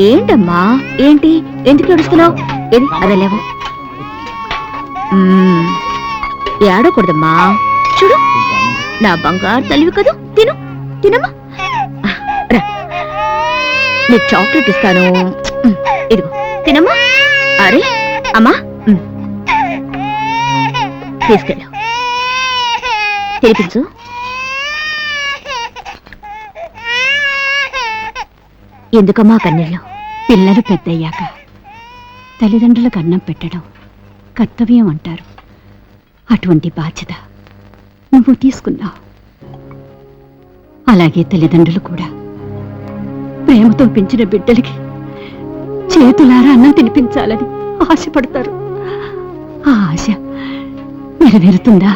ఏంటమ్మా, ఏంటి ఎందుకు ఏడుస్తున్నావు? ఏది అదే లేవు, ఏడకూడదమ్మా. చూడు, నా బంగారు తల్లివి కదూ, తిను తినమ్మా. రా, నీకు చాక్లెట్ ఇస్తాను, ఇదిగో తినమ్మా. అరే అమ్మా, తీసుకెళ్ళు, తినిపించు. ఎందుకమ్మా కన్నీళ్ళు? పిల్లలు పెద్దయ్యాక తల్లిదండ్రులకు అన్నం పెట్టడం కర్తవ్యం అంటారు. అటువంటి బాధ్యత నువ్వు తీసుకున్నావు. అలాగే తల్లిదండ్రులు కూడా ప్రేమతో పెంచిన బిడ్డలకి చేతులారా అన్నం తినిపించాలని ఆశపడతారు. ఆ ఆశ నెరవేరుతుందా?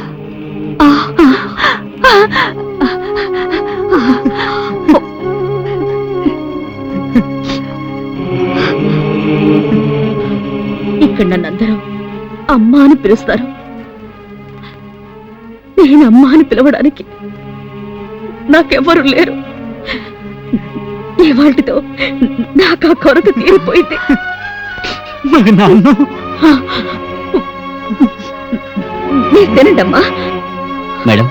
ఇక్కడ నన్ను అందరూ అమ్మా అని పిలుస్తారు. నేను అమ్మా అని పిలవడానికి నాకెవరు లేరు. ఇవాళతో నాకు ఆ కొరత తీరిపోయింది. మీరు తినండమ్మా. మేడం,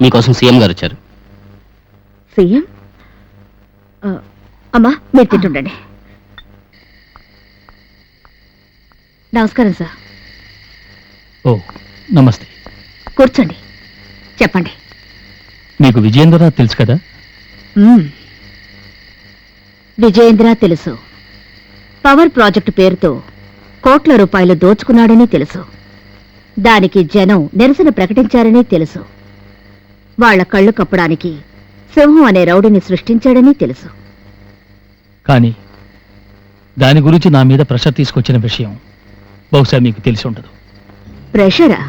మీకోసం సీఎం గారు వచ్చారు. సీఎం? అమ్మా మీరు తింటుండండి. నమస్కారం సార్. ఓ నమస్తే. కూర్చోండి, చెప్పండి. మీకు విజయేంద్రనాథ్ తెలుసు కదా? విజయేంద్ర తెలుసు. పవర్ ప్రాజెక్టు పేరుతో కోట్ల రూపాయలు దోచుకున్నాడని తెలుసు. దానికి జనం నిరసన ప్రకటించారని తెలుసు. వాళ్ల కళ్ళు కప్పడానికి సింహం అనే రౌడీని సృష్టించాడని తెలుసు. కానీ దాని గురించి నా మీద ప్రెషర్ తీసుకొచ్చిన విషయం బహుశా మీకు తెలిసి ఉండదు. ప్రెషరా?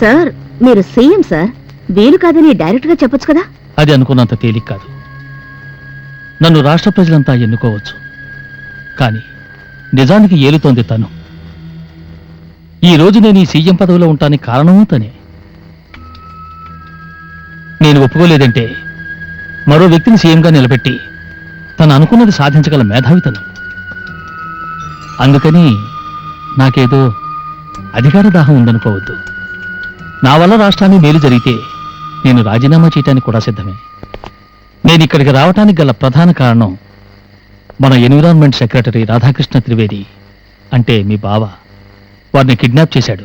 సార్, మీరు సీఎం సార్, వీలు కాదని డైరెక్ట్ గా చెప్పొచ్చు కదా. అది అనుకున్నంత తేలిక కాదు. నన్ను రాష్ట్ర ప్రజలంతా ఎన్నుకోవచ్చు, కానీ నిజానికి ఏలుతోంది తను. ఈ రోజు నేను ఈ సీఎం పదవిలో ఉంటానికి కారణమూ తనే. నేను ఒప్పుకోలేదంటే మరో వ్యక్తిని సీఎంగా నిలబెట్టి తను అనుకున్నది సాధించగల మేధావి తను. అందుకని నాకేదో అధికార దాహం ఉందనుకోవద్దు. నా వల్ల రాష్ట్రానికి మేలు జరిగితే నేను రాజీనామా చేయడానికి కూడా సిద్ధమే. నేను ఇక్కడికి రావటానికి గల ప్రధాన కారణం మన ఎన్విరాన్మెంట్ సెక్రటరీ రాధాకృష్ణ త్రివేది, అంటే మీ బావ. వారిని కిడ్నాప్ చేశాడు.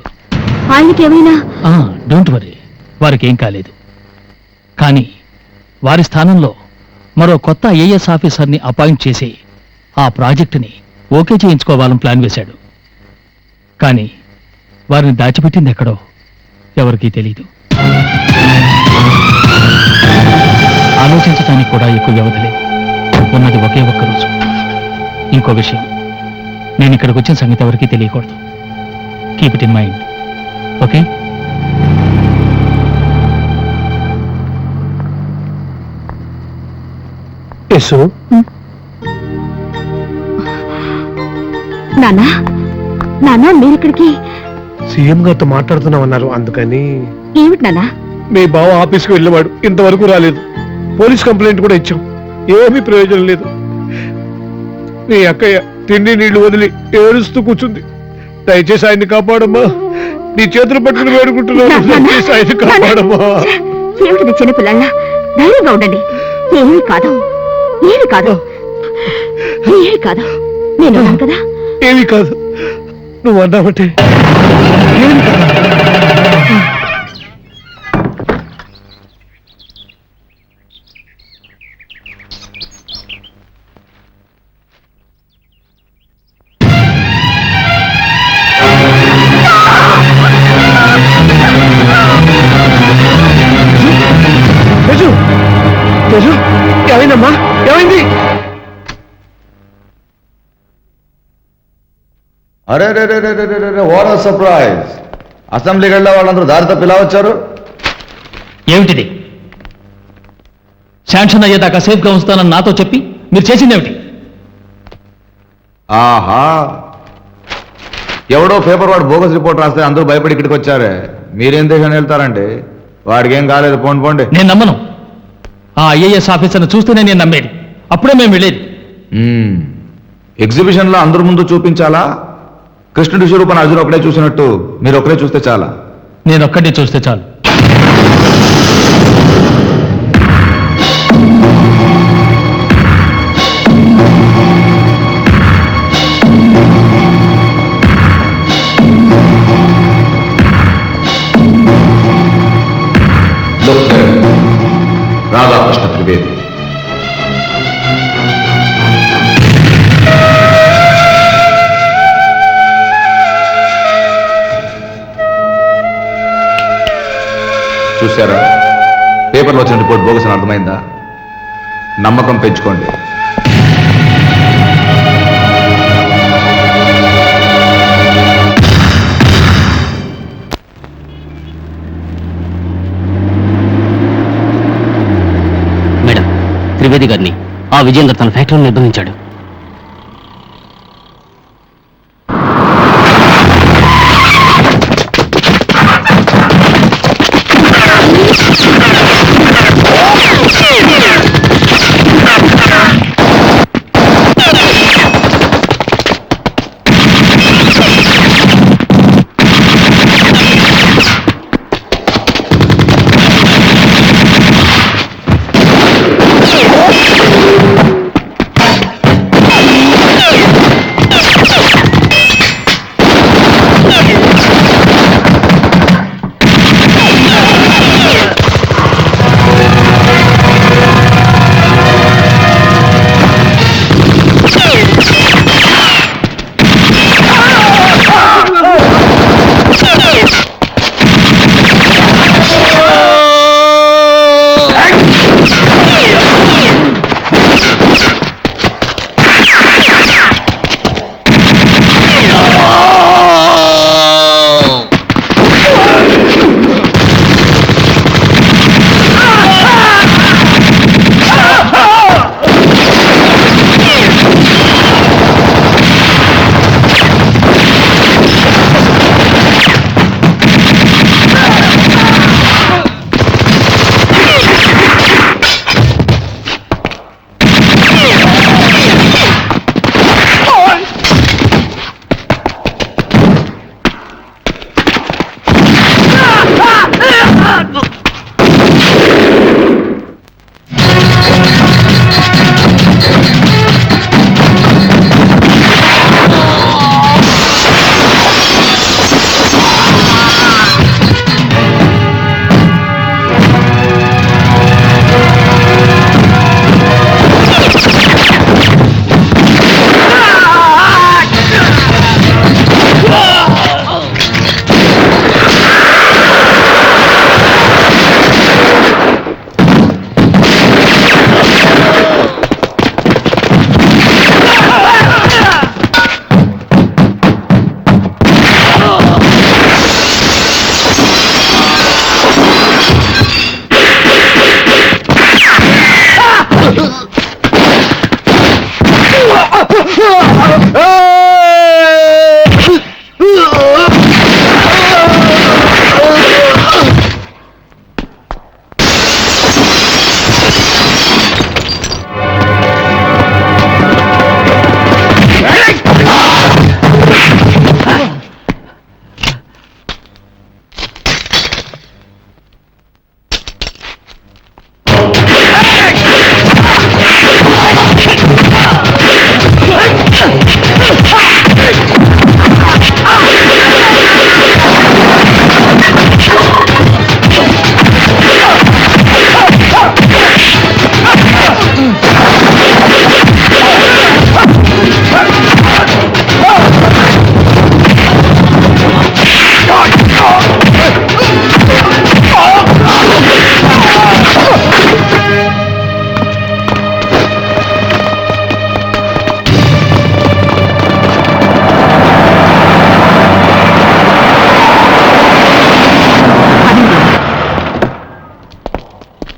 ఆయనకేమైనా? డోంట్ వరీ, వారికి ఏం కాలేదు. కానీ వారి స్థానంలో మరో కొత్త ఐఏఎస్ ఆఫీసర్ని అపాయింట్ చేసి ఆ ప్రాజెక్టుని ఓకే చేయించుకోవాలని ప్లాన్ వేశాడు. కానీ వారిని దాచిపెట్టింది ఎక్కడో ఎవరికీ తెలీదు. ఆలోచించడానికి కూడా ఎక్కువ వ్యవధి లేదు. ఉన్నది ఒకే ఒక్క రోజు. ఇంకో విషయం, నేను ఇక్కడికి వచ్చిన సంగతి ఎవరికీ తెలియకూడదు. Keep it in mind, okay? Yashu, నాన్నా, నాన్నా మీరిక్కడికి? సీఎం గారితో మాట్లాడుతున్నామన్నారు, అందుకని. ఏమిటి నాన్నా? మీ బావ ఆఫీస్కి వెళ్ళేవాడు, ఇంతవరకు రాలేదు. పోలీస్ కంప్లైంట్ కూడా ఇచ్చాం, ఏమీ ప్రయోజనం లేదు. నీ అక్కయ్య తిండి నీళ్లు వదిలి ఏడుస్తూ కూర్చుంది. దయచేసి ఆయన్ని కాపాడమ్మా, నీ చేతులు పట్టుకుని వేడుకుంటున్నాను. దయచేసి ఆయన్ని కాపాడమ్మా. ఏమిటి చిన్నపిల్లల్లా? ధైర్యంగా ఉండండి. ఏమీ కాదు, ఏమీ కాదు, ఏమీ కాదు. నేను ఉన్నాను కదా. ఏమీ కాదు, నువ్వు అన్నావంటే ఏమీ కాదు. ఏమైందమ్మా? ఏమైంది? అరే రే రే రే రే రే రే, వాట్ ఆ సర్ప్రైజ్! అసెంబ్లీకి వెళ్ళే వాళ్ళందరూ దారి తప్పి ఇలా వచ్చారు. ఏమిటిది? శాంక్షన్ అయ్యేదాకా సేఫ్గా ఉంచుతానని నాతో చెప్పి మీరు చేసింది ఏమిటి? ఆహా, ఎవడో పేపర్ వాడు బోగస్ రిపోర్ట్ రాస్తే అందరూ భయపడి ఇక్కడికి వచ్చారే. మీరేం దేశాన్ని వెళ్తారండి? వాడికి ఏం కాలేదు, పోండి పోండి. నేను నమ్మను. ఆ ఐఏఎస్ ఆఫీసర్ను చూస్తేనే నేను నమ్మేది. అప్పుడే మేము వెళ్ళేది. ఎగ్జిబిషన్లో అందరి ముందు చూపించాలా? కృష్ణుడి స్వరూపాన్ని అర్జున్ ఒకటే చూసినట్టు మీరు ఒకరే చూస్తే చాలా. నేను ఒక్కడే చూస్తే చాలు. రాధాకృష్ణ త్రివేది. చూశారా, పేపర్లో వచ్చిన రిపోర్ట్ బోగస్ అని అర్థమైందా? నమ్మకం పెంచుకోండి. మేడం, త్రివేది గారిని ఆ విజేంద్ర తన ఫ్యాక్టరీలో నిర్బంధించాడు.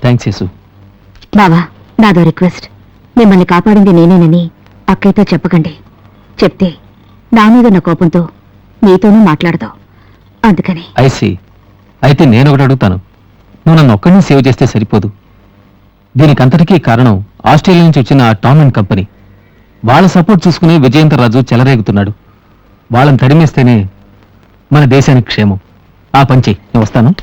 థ్యాంక్స్ యేసు. బావా, నాదో రిక్వెస్ట్. మిమ్మల్ని కాపాడింది నేనేనని అక్కయ్యతో చెప్పకండి. చెప్తే నా మీద ఉన్న కోపంతో మీతోనూ మాట్లాడదాం. అందుకని ఐసి అయితే నేను ఒకటి అడుగుతాను. నువ్వు నన్ను ఒక్కడిని సేవ్ చేస్తే సరిపోదు. దీనికంతటికీ కారణం ఆస్ట్రేలియా నుంచి వచ్చిన ఆ టామ్ అండ్ కంపెనీ. వాళ్ళ సపోర్ట్ చూసుకుని విజయేంద్ర రాజు చెలరేగుతున్నాడు. వాళ్ళని తరిమేస్తేనే మన దేశానికి క్షేమం. ఆ పంచి నేను వస్తాను.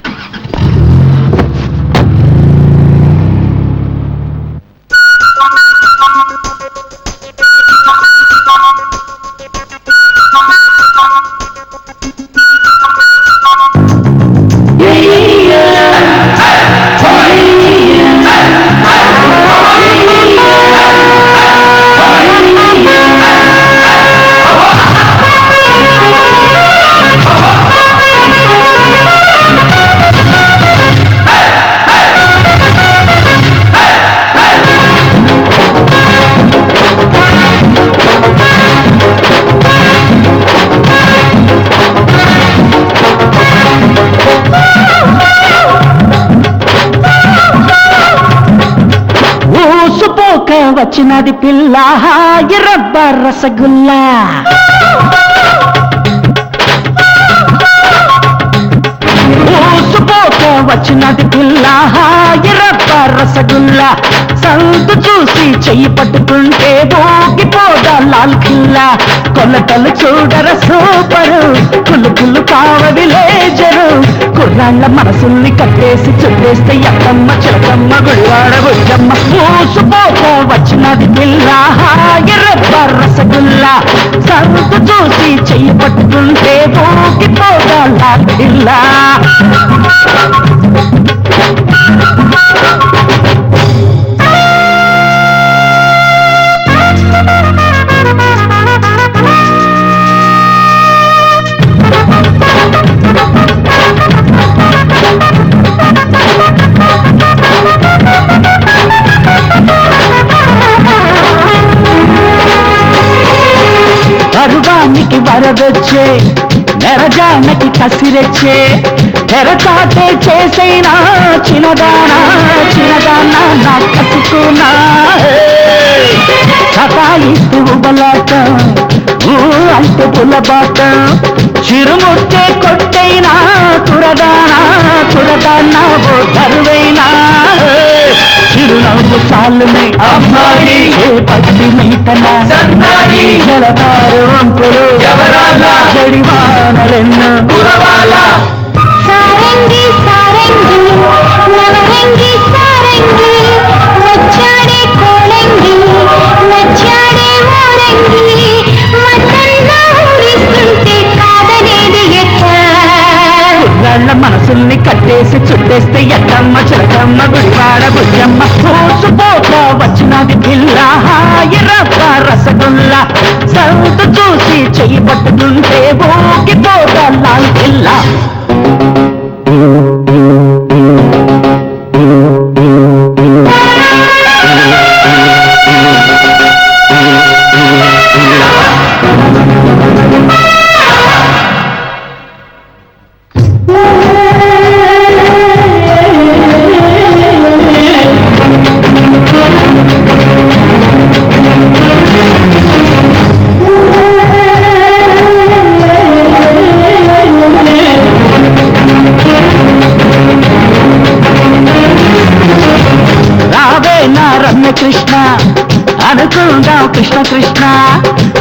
వచ్చినది పిల్ల ఎర్రబ్బ రసగుల్లా. ఊసుపోక వచ్చినది పిల్ల ఎర్రబ్బ రసగుల్లా. సంతు చూసి చెయ్యి పట్టుకుంటే ఊగిపోదా లాల్ ఖిల్లా. కొలతలు చూడర సూపరు, కులు కులు కావది లేజరు. కుర్రాళ్ళ మనసుల్ని కట్టేసి చుట్టేస్తే ఎక్కమ్మ చిలకమ్మ గుడివాడ బుజ్జమ్మ. ఊసుపోక వచ్చినది పిల్ల ఎర్రబ్బ రసగుల్లా. సంతు చూసి చెయ్యి పట్టుకుంటే ఊగిపోదా లాల్ ఖిల్లా. పరువానికి వరదొచ్చే, నెరజానకి కసిరెచ్చే. తెరచాటే చేసైనా చిన్నదానా చిన్నదానా నా కసుకున్నా. సతాయిస్తూ ఉబలాట అంటే పులబాట. చిరుముట్టే కొట్టైనా కురదానా కురదానా ఓ తరువైనా. చిరునవ్వు చాలునే అమ్మాయి ఏ పట్టి మీటన జలతారు వంపులు జడివానలెన్ను. సారంగి సారంగి నవరంగి సారంగి వచ్చాడే కోలంగి వచ్చాడే ఓరంగి. మతంగా ఊరిస్తుంటే కాదనేది ఎట్లా. కుర్రాళ్ళ మనసుల్ని కట్టేసి చుట్టేస్తే ఎక్కమ్మ చిలకమ్మ గుడివాడ బుజ్జమ్మ. చూసుకోక వచ్చినది పిల్ల ఎర్రబ్బ రసగుల్లా. సంతు చూసి చెయ్యి పట్టుకుంటే ఊగిపోదా లాల్ ఖిల్లా. కృష్ణ అనుకుందాం కృష్ణ కృష్ణ.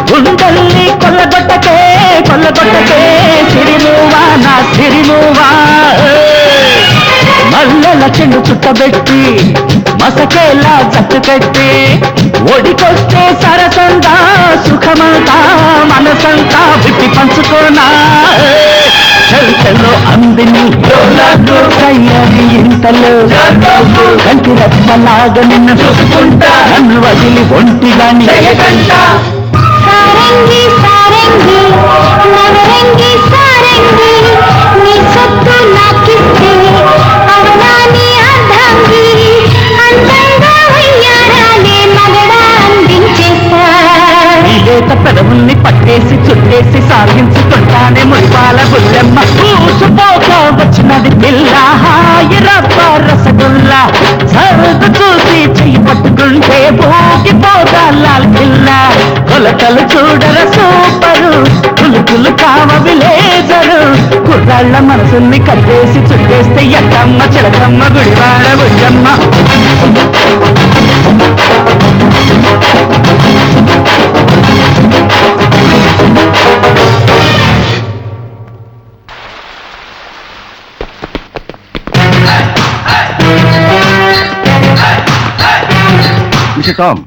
గుండెల్ని కొల్లగొట్టకే కొల్లగొట్టకే సిరినువా నా సిరినువా. మల్లెల చెండు చుట్టబెట్టి మసకేలా జట్టు కట్టి ఒడికొస్తే సరసంగా సుఖమంతా మనసంతా విప్పి పంచుకోనా. చరితలో అందిని కయ్యని ఇంతలో కంటి రత్నలాగా నిన్ను చూసుకుంటా. నన్ను వదిలి ఒంటిగాని సారంగి సారంగి నవరంగి సారంగి నీ సొత్తు నాకిస్తే అవనాని అర్ధంగి. అందంగా ఉయ్యారాలే మగడా అందించేస్తా. లేత పెదవుల్ని పట్టేసి చుట్టేసి సాగించుకుంటానే ముడిపాల బుల్లెమ్మ. చూసుకోక వచ్చినది పిల్ల ఎర్రబ్బ రసగుల్లా. వాళ్ళ మనసుల్ని కట్టేసి చుట్టేస్తే ఎక్కమ్మ చిలకమ్మ Gudivada Bujjamma. Mr. Tom,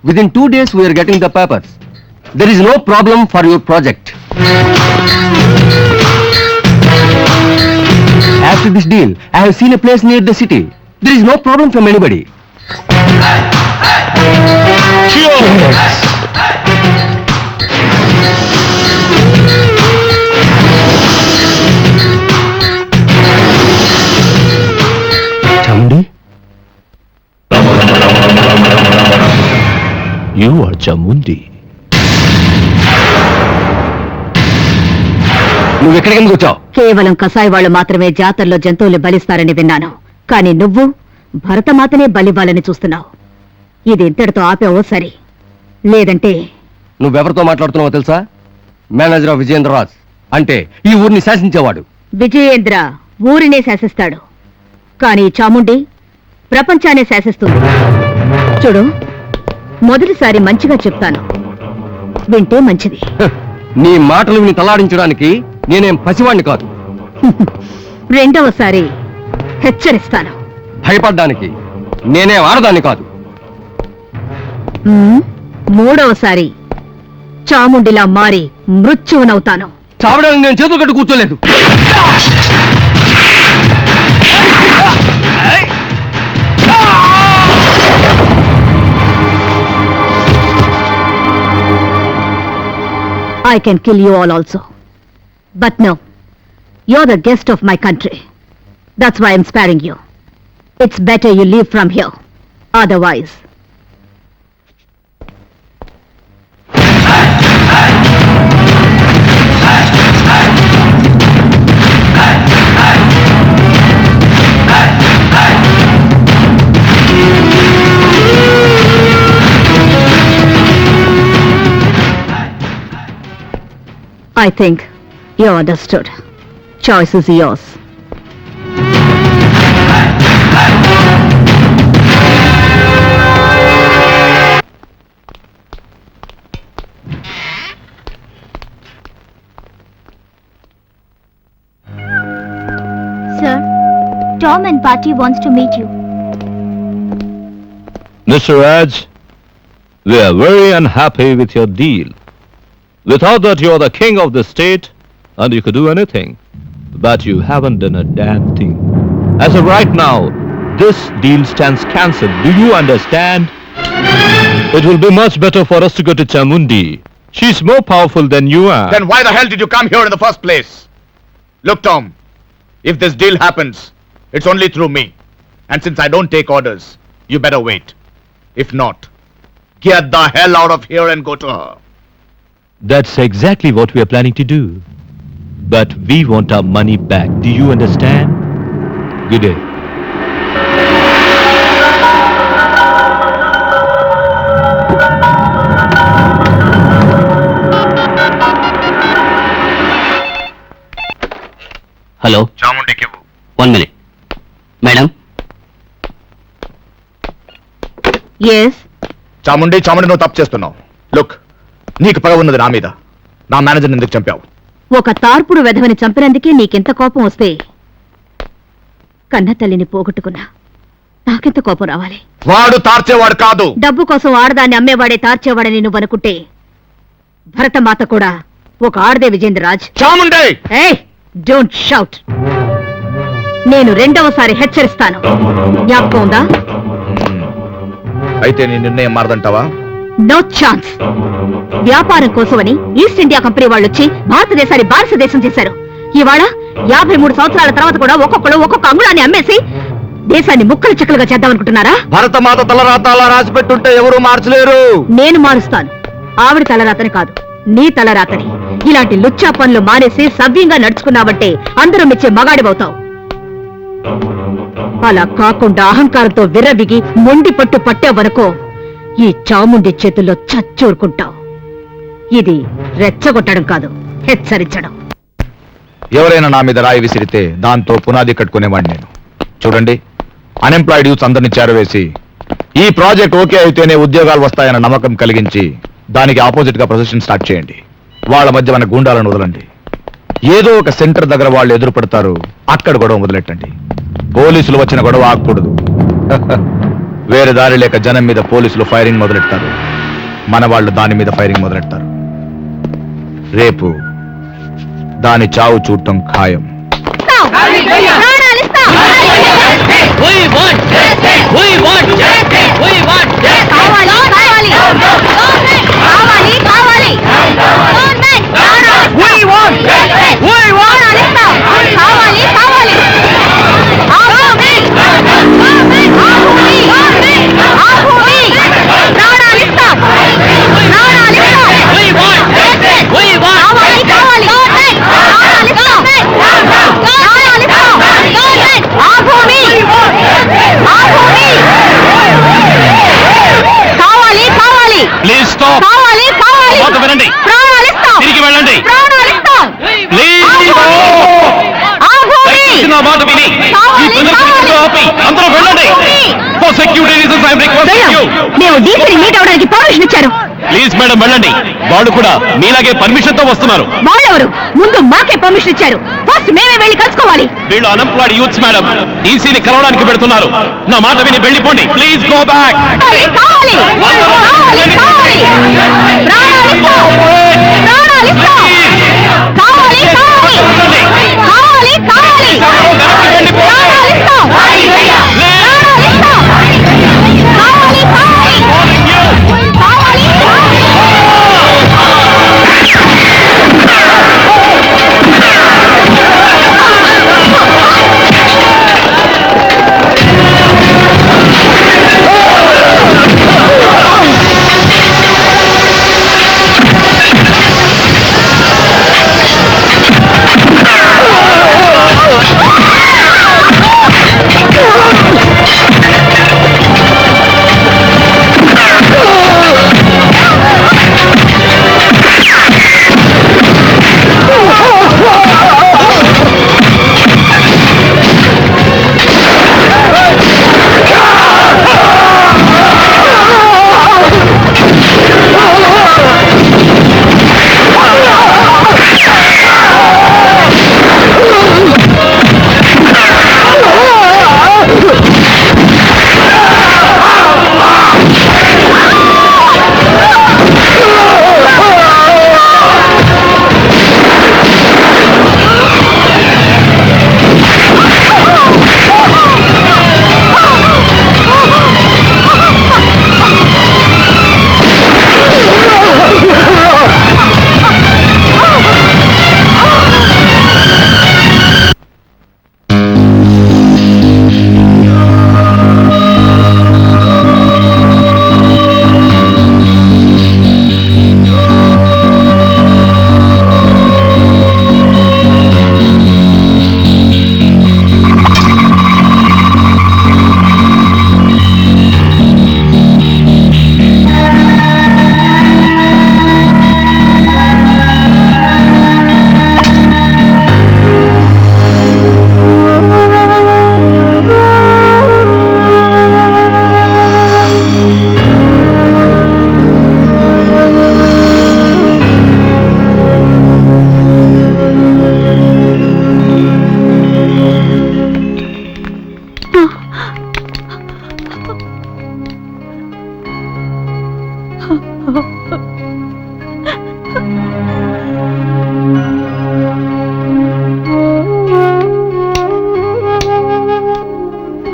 within 2 days we are getting the papers. There is no problem for your project. After this deal, I have seen a place near the city. There is no problem from anybody. Chamundi, you are Chamundi. నువ్వు ఎక్కడికి ఎందుకు వచ్చావు? కేవలం కసాయి వాళ్ళు మాత్రమే జాతరలో జంతువులు బలిస్తారని విన్నాను. కానీ నువ్వు భరతమాతనే బలివ్వాలని చూస్తున్నావు. ఇది ఇంతటితో ఆపేవో సరి, లేదంటే నువ్వెవరితో మాట్లాడుతున్నావో తెలుసా? మేనేజర్ ఆఫ్ విజయేంద్ర రాజ్, అంటే ఈ ఊరిని శాసించేవాడు. విజయేంద్ర ఊరినే శాసిస్తాడు, కానీ చాముండి ప్రపంచాన్ని శాసిస్తుంది. చూడు, మొదటిసారి మంచిగా చెప్తాను, వింటే మంచిది. నీ మాటలు విని తలాడించడానికి నేనేం పసివాణ్ణి కాదు. రెండవసారి హెచ్చరిస్తాను, భయపడ్డానికి నేనేం ఆడదాన్ని కాదు. మూడవసారి చాముండిలా మారి మృత్యువునవుతాను. చావడానికి నేను చేతులు కట్టు కూర్చోలేదు. I can kill you all also. But no, you're the guest of my country. That's why I'm sparing you. It's better you leave from here. Otherwise... I think you understood. Choice is yours. Sir, Tom and party wants to meet you. Mr. Raj, we are very unhappy with your deal. We thought that you're the king of the state and you could do anything, but you haven't done a damn thing. As of right now, this deal stands cancelled. Do you understand? It will be much better for us to go to Chamundi. She's more powerful than you are. Then why the hell did you come here in the first place? Look, Tom, if this deal happens, it's only through me. And since I don't take orders, you better wait. If not, get the hell out of here and go to her. That's exactly what we are planning to do. But we want our money back. Do you understand? Good day. Hello, చాముండికి 1 minute. Madam, Yes? Chamundi నువ్వు తప్పు చేస్తున్నావు. Look, నీకు పగ ఉన్నది నా మీద. నా మేనేజర్ ఎందుకు చంపావు? ఒక తార్పుడు వెధవని చంపినందుకే నీకెంత కోపం వస్తే కన్న తల్లిని పోగొట్టుకున్నా నాకెంత కోపం రావాలి? వాడు తార్చేవాడు కాదు. డబ్బు కోసం ఆడదాన్ని అమ్మేవాడే తార్చేవాడని నువ్వు అనుకుంటే భరతమాత కూడా ఒక ఆడదే విజేంద్ర రాజ్. చాముండి! ఏయ్, డోంట్ షౌట్. నేను రెండవసారి హెచ్చరిస్తాను, జ్ఞాపకం ఉందా? అయితే నీ నిర్ణయం మారదంటావా? No chance. వ్యాపారం కోసమని ఈస్ట్ ఇండియా కంపెనీ వాళ్ళు వచ్చి భారతదేశాన్ని భారతదేశం చేశారు. ఇవాళ 53 సంవత్సరాల తర్వాత కూడా ఒక్కొక్కడు ఒక్కొక్క అంగుళాన్ని అమ్మేసి దేశాన్ని ముక్కలు చెక్కలుగా చేద్దామనుకుంటున్నారా? భరతమాత తలరాత అలా రాసి పెట్టుంటే ఎవరు మార్చలేరు. నేను మారుస్తాను. ఆవిడ తలరాతని కాదు, నీ తలరాతని. ఇలాంటి లుచ్చా పనులు మానేసి సవ్యంగా నడుచుకున్నావంటే అందరూ మెచ్చే మగాడివవుతావు. అలా కాకుండా అహంకారంతో విర్రవిగి మొండి పట్టు పట్టావనుకో, ఈ చాముండి చేతుల్లో చచ్చూరుకుంటావు. ఇది రెచ్చగొట్టడం కాదు, హెచ్చరించడం. ఎవరైనా నా మీద రాయి విసిరితే దాంతో పునాది కట్టుకునేవాడిని నేను. చూడండి, అన్ఎంప్లాయిడ్ యూత్ అందరినీ చేరవేసి ఈ ప్రాజెక్ట్ ఓకే అయితేనే ఉద్యోగాలు వస్తాయన్న నమ్మకం కలిగించి దానికి ఆపోజిట్ గా ప్రొసెషన్ స్టార్ట్ చేయండి. వాళ్ళ మధ్య మన గూండాలను వదలండి. ఏదో ఒక సెంటర్ దగ్గర వాళ్ళు ఎదురు పడతారు, అక్కడ గొడవ మొదలెట్టండి. పోలీసులు వచ్చిన గొడవ ఆగకూడదు. వేరే దారి లేక జనం మీద పోలీసులు ఫైరింగ్ మొదలెడతారు, మన వాళ్ళు దాని మీద ఫైరింగ్ మొదలెడతారు. రేపు దాని చావు చూడటం ఖాయం. Please stop. మాట వినండి, తిరిగి వెళ్ళండి. ప్లీజ్ నా మాట విని ఈ ప్రదర్శన ఆపి అందరూ వెళ్ళండి. For security reasons I am requesting you. మేము డీసీని మీట్ అవడానికి పర్మిషన్ ఇచ్చారు. ప్లీజ్ మేడం వెళ్ళండి. వాళ్ళు కూడా మీలాగే పర్మిషన్ తో వస్తున్నారు. వాళ్ళెవరు? ముందు మాకే పర్మిషన్ ఇచ్చారు. ఫస్ట్ మేమే వెళ్ళి కలుసుకోవాలి. వీళ్ళు అన్ఎంప్లాయిడ్ యూత్స్ మేడం, ఈసీని కలవడానికి పెడుతున్నారు. నా మాట విని వెళ్ళిపోండి. Please go back.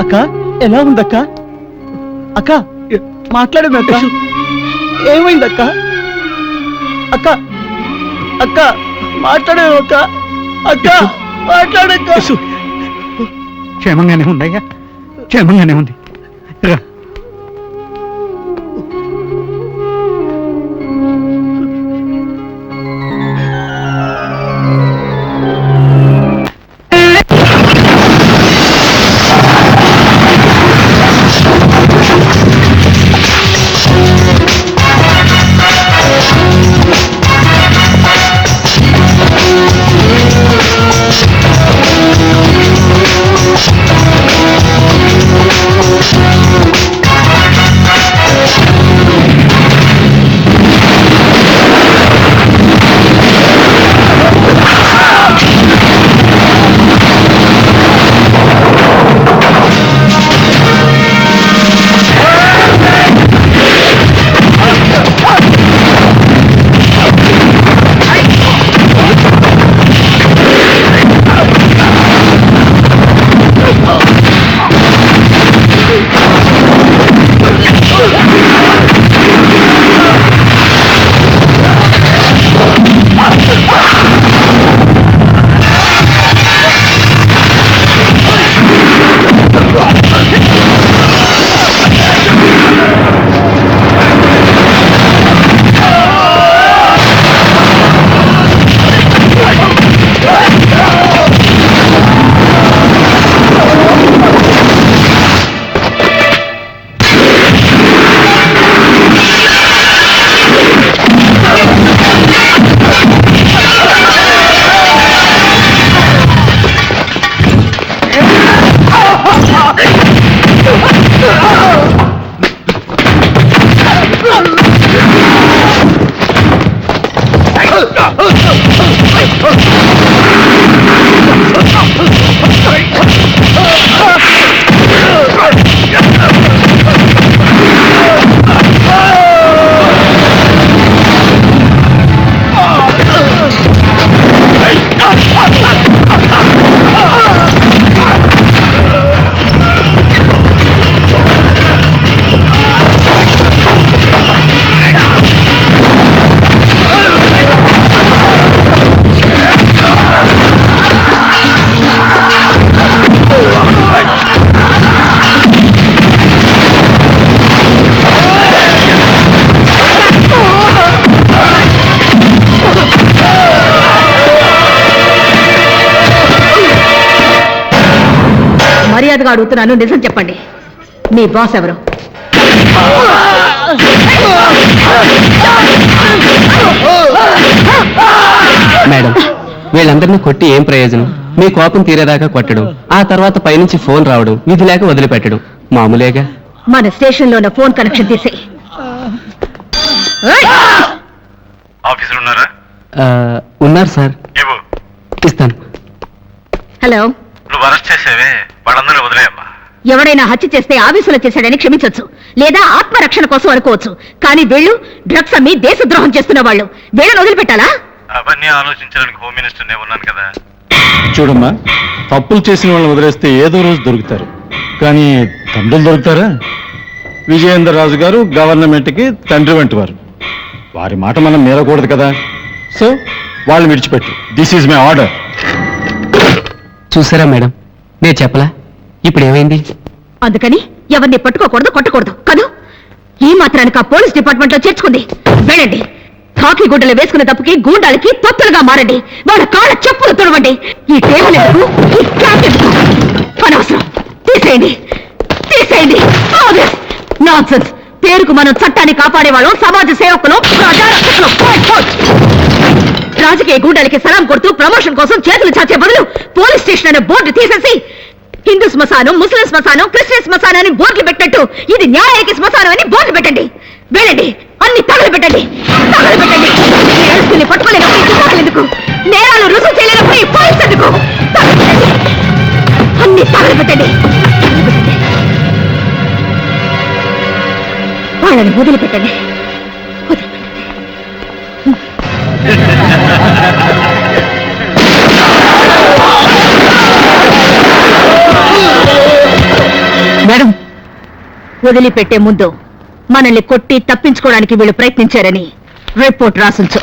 అక్క ఎలా ఉందక్క? అక్క మాట్లాడదు అక్క. ఏమైందక్క? అక్క అక్క మాట్లాడేవు అక్క. అక్క మాట్లాడక్క. క్షేమంగానే ఉందయ్యా, క్షేమంగానే ఉంది. మర్యాదగా అడుగుతున్నాను, నిజం చెప్పండి. మీ బాస్ ఎవరు? మేడం, వీళ్ళందరినీ కొట్టి ఏం ప్రయోజనం? మీ కోపం తీరేదాకా కొట్టడం, ఆ తర్వాత పైనుంచి ఫోన్ రావడం, విధి లేక వదిలిపెట్టడం మామూలేగా. మన స్టేషన్లో ఉన్న ఫోన్ కనెక్షన్ తీసే. ఆఫీసర్ ఉన్నారా? ఉన్నారు సార్. ఇస్తాను. హలో, నువ్వు అరెస్ట్ చేసేవే వాళ్ళందరూ వదిలేయమ్మా. ఎవరైనా హత్య చేస్తే ఆవేశంలో చేశాడని క్షమించవచ్చు, లేదా ఆత్మరక్షణ కోసం అనుకోవచ్చు. కానీ వీళ్ళు డ్రగ్స్ అమ్మి దేశద్రోహం చేస్తున్న వాళ్ళు. వీళ్ళని వదిలిపెట్టాలా? అవన్నీ ఆలోచించడానికి హోమ్ మినిస్టర్ నే ఉన్నాను కదా. చూడమ్మా, తప్పులు చేసిన వాళ్ళని వదిలేస్తే ఏదో రోజు దొరుకుతారు, కానీ తండ్రులు దొరుకుతారా? విజయేంద్ర రాజు గారు గవర్నమెంట్కి తండ్రి వంటి వారు. వారి మాట మనం మీరకూడదు కదా. సో వాళ్ళు విడిచిపెట్టు. This is my order. చూసారా మేడం, నేను చెప్పలా? ఇప్పుడు ఏమైంది? అందుకని ఎవరిని పట్టుకోకూడదు, కొట్టకూడదు కదూ. ఈ మాత్రానికి ఆ పోలీస్ డిపార్ట్మెంట్ లో చేర్చుకుంది. వెళ్ళండి, కాకి గుడ్డలు వేసుకునే తప్పుకి గూండాలకి తొత్తులుగా మారండి. వాళ్ళ కాళ్ళ చెప్పులు తుడవండి. ఈ టేబుల్ ఎందుకు, ఈ క్యాప్ ఎందుకు? అనవసరం. తీసేయండి, తీసేయండి. నాన్సెన్స్. పేరుకు మనం చట్టాన్ని కాపాడేవాళ్ళం, సమాజ సేవకులు, ప్రజారక్షకులు. రాజకీయ గూండాలకి సలాం కొడుతూ ప్రమోషన్ కోసం చేతులు చాచే బదులు పోలీస్ స్టేషన్ అనే బోర్డు తీసేసి హిందూ శ్మశానం, ముస్లిం శ్మశానం, క్రిస్టియన్ శ్మశానం అని బోర్డులు పెట్టట్టు ఇది న్యాయానికి శ్మశానం అని బోర్డులు పెట్టండి. వెళ్ళండి, అన్ని తగలబెట్టండి, తగలబెట్టండి. ఏడుస్తుని పట్టుకోలేకపోయి ఎందుకు? నేరాలు రుజువు చేయలేకపోయి పోలీసు ఎందుకు? తగలబెట్టండి, అన్ని తగలబెట్టండి. వాళ్ళని వదిలిపెట్టండి, వదిలిపెట్టండి. మేడం, వదిలిపెట్టే ముందు మనల్ని కొట్టి తప్పించుకోవడానికి వీళ్ళు ప్రయత్నించారని రిపోర్ట్ రాసుంచు.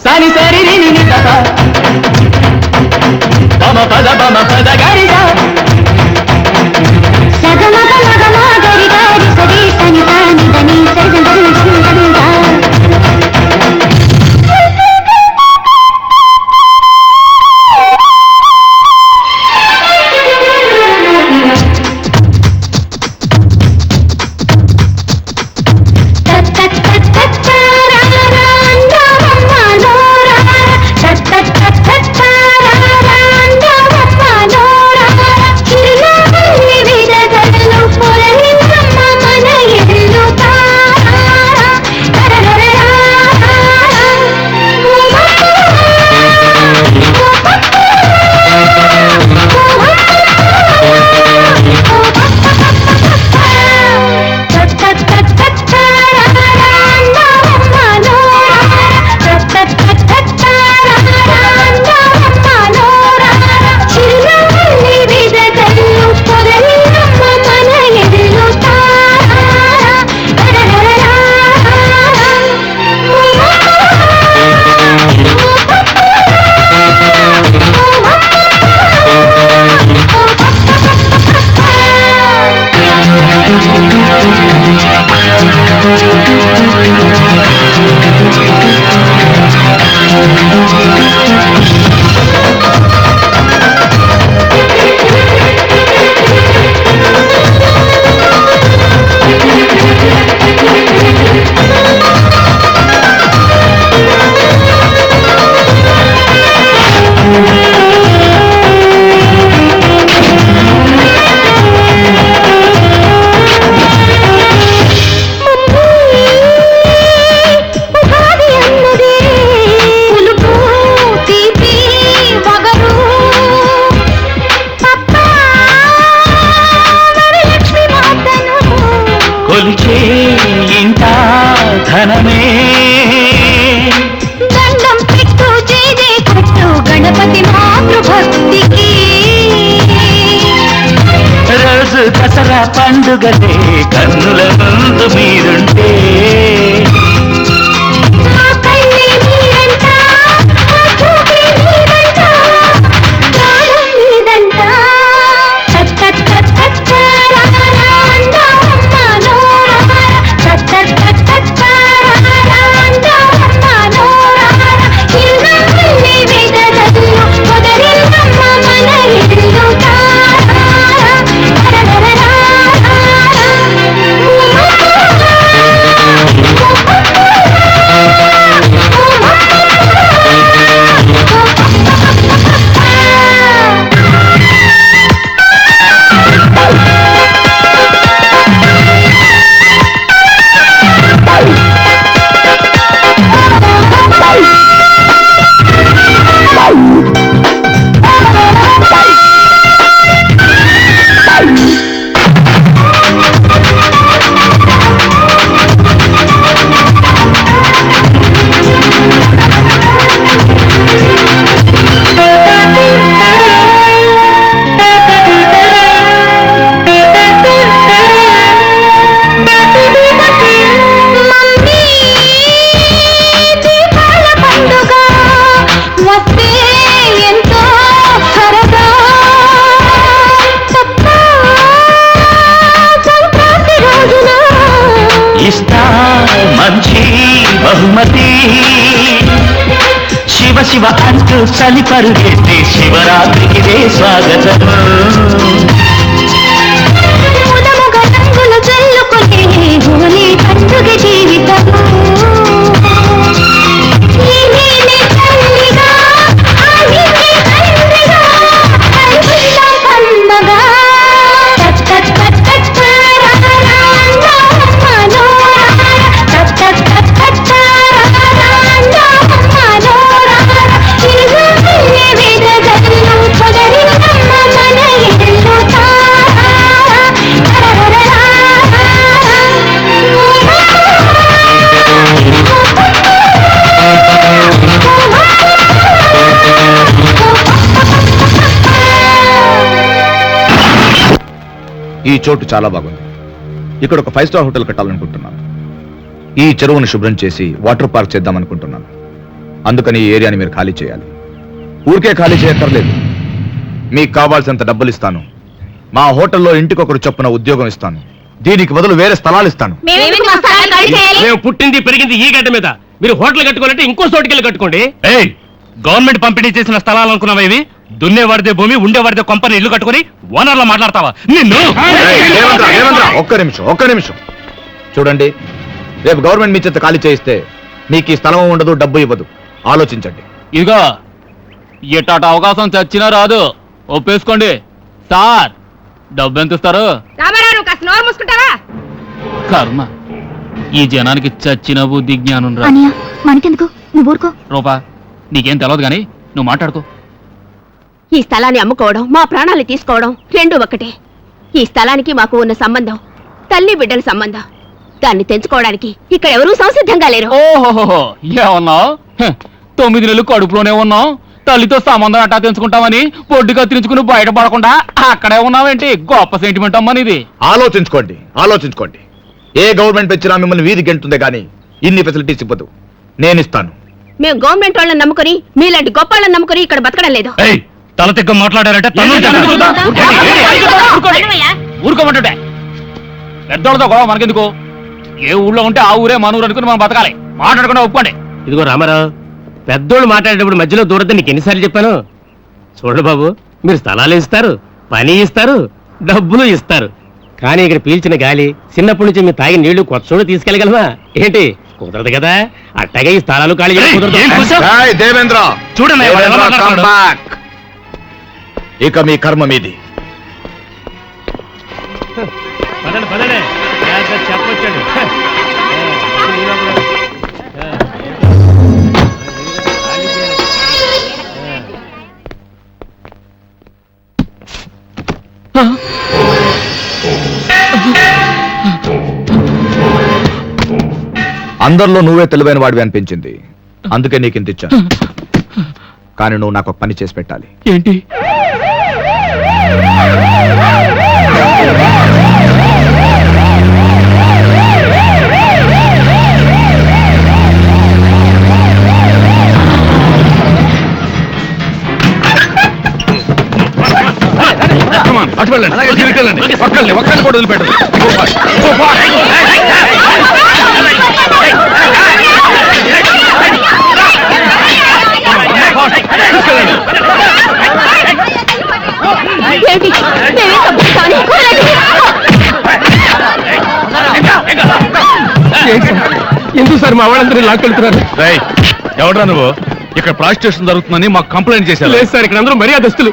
సాని సరి ని ని త త బమ పద గరిగా సగమగ మగమ గరి గరి సరి సని తాని దని సరి దని దంగా. ధనమే దండం పెట్టు జయ కొట్టు గణపతి మాతృభక్తికి. రోజు దసరా పండుగలే కన్నుల ముందు మీరుంటే మా కళ్ళే మీరంతా శివ అంటూ చలి పరుగెత్తే శివరాత్రికి స్వాగతం. ఉదముగా రంగులు చల్లుకునే హోలీ పండుగ జీవితము. ఈ నీలి తల్లిగా, ఆ నీలి తండ్రిగా, కలుగుతాం కమ్మగా. టచ్ టచ్ టచ్ టచ్ తారారా, మనోరారా. టచ్ టచ్ టచ్ టచ్ తారారా, మనోరారా. ఇరుగు వెళ్ళే వేదగల్లు పొగరిల్లమ్మ మన ఇల్లు తారా. ఈ చోటు చాలా బాగుంది. ఇక్కడ ఒక 5 స్టార్ హోటల్ కట్టాలనుకుంటున్నాను. ఈ చెరువును శుభ్రం చేసి వాటర్ పార్క్ చేద్దామనుకుంటున్నాను. అందుకని ఈ ఏరియాని మీరు ఖాళీ చేయాలి. ఊరికే ఖాళీ చేయక్కర్లేదు. మీకు కావాల్సినంత డబ్బులు ఇస్తాను. మా హోటల్లో ఇంటికొకరు చొప్పున ఉద్యోగం ఇస్తాను. దీనికి బదులు వేరే స్థలాలు ఇస్తాను. మేము పుట్టింది పెరిగింది ఈ గడ్డ మీద. మీరు హోటల్ కట్టుకోవాలంటే ఇంకో చోటుకెళ్ళి కట్టుకోండి. ఏయ్, గవర్నమెంట్ పంపిణీ చేసిన స్థలాలు అనుకున్నావా ఇవి? దున్నేవాడిదే భూమి, ఉండేవాడిదే కొంపని ఇల్లు కట్టుకుని ఓనర్లా మాట్లాడతావా నిన్ను? ఒక్క నిమిషం చూడండి. రేపు గవర్నమెంట్ మీ చేత ఖాళీ చేయిస్తే మీకు ఈ స్థలం ఉండదు, డబ్బు ఇవ్వదు. ఆలోచించండి. ఇదిగో ఎట్టాట అవకాశం చచ్చినా రాదు, ఒప్పేసుకోండి. సార్ డబ్బు ఎంత ఇస్తారు? కర్మ, ఈ జనానికి చచ్చిన బుద్ధి జ్ఞానం రా. అనియా మనకెందుకు, నువ్వు ఊరుకో. రూపా, నీకేం తెలియదు కానీ నువ్వు మాట్లాడుకో. ఈ స్థలాన్ని అమ్ముకోవడం, మా ప్రాణాలు తీసుకోవడం రెండూ ఒకటే. ఈ స్థలానికి మాకు ఉన్న సంబంధం తల్లి బిడ్డల సంబంధం. దాన్ని తెంచుకోవడానికి ఇక్కడ ఎవరూ సంసిద్ధంగా లేరు. ఓహోహో, ఏమన్నావు? 9 నెలలు కడుపులోనే ఉన్నావు. తల్లితో సంబంధం అట్టా తెంచుకుంటామని పొడ్డు కత్తిరించుకుని బయటపడకుండా అక్కడే ఉన్నావేంటి? గొప్ప సెంటిమెంట్ అమ్మని ఇది. ఆలోచించుకోండి. ఏ గవర్నమెంట్ వచ్చినా మిమ్మల్ని వీధి గెంటుందే కానీ ఇన్ని ఫెసిలిటీస్ ఇవ్వదు. నేను ఇస్తాను. మేము గవర్నమెంట్ వాళ్ళని నమ్ముకొని, మీలాంటి గొప్ప వాళ్ళని నమ్ముకొని ఇక్కడ బతకడం లేదు. తల తెగ్గ మాట్లాడారంటే ఊరుకోమంటుంటే పెద్దోళ్ళతో గొడవ మనకెందుకు? ఏ ఊళ్ళో ఉంటే ఆ ఊరే మన ఊరు అనుకుని మనం బతకాలి. మాట్లాడకుండా ఒప్పుకోండి. ఇదిగో రామారావు, పెద్దోళ్ళు మాట్లాడేటప్పుడు మధ్యలో దూరద్దని నీకు ఎన్నిసార్లు చెప్పాను? చూడండి బాబు, మీరు స్థలాలు ఇస్తారు, పని ఇస్తారు, డబ్బులు ఇస్తారు, కానీ ఇక్కడ పీల్చిన గాలి, చిన్నప్పటి నుంచి మీరు తాగిన నీళ్లు కొత్త చోటు తీసుకెళ్ళగలమా ఏంటి? కుదరదు కదా. అట్టగే ఈ స్థలాలు ఖాళీ దేవేంద్ర, చూడండి ఇక మీ కర్మ మీది. చెప్పొచ్చాడు. అందరిలో నువ్వే తెలివైన వాడివి అనిపించింది, అందుకే నీకు ఇంత ఇచ్చాను. కానీ నువ్వు నాకు ఒక పని చేసి పెట్టాలి. ఏంటి? అటు వెళ్ళండి, ఒక్కళ్ళని కూడా వదిలిపెట్టదు. ఎందుకు సార్ మా వాళ్ళందరినీ లాక్కెళ్తున్నారు? ఎవడ్రా నువ్వు? ఇక్కడ ప్రాస్టిట్యూషన్ జరుగుతుందని మాకు కంప్లైంట్ చేశారు. లేదు సార్, ఇక్కడ అందరూ మర్యాదస్తులు.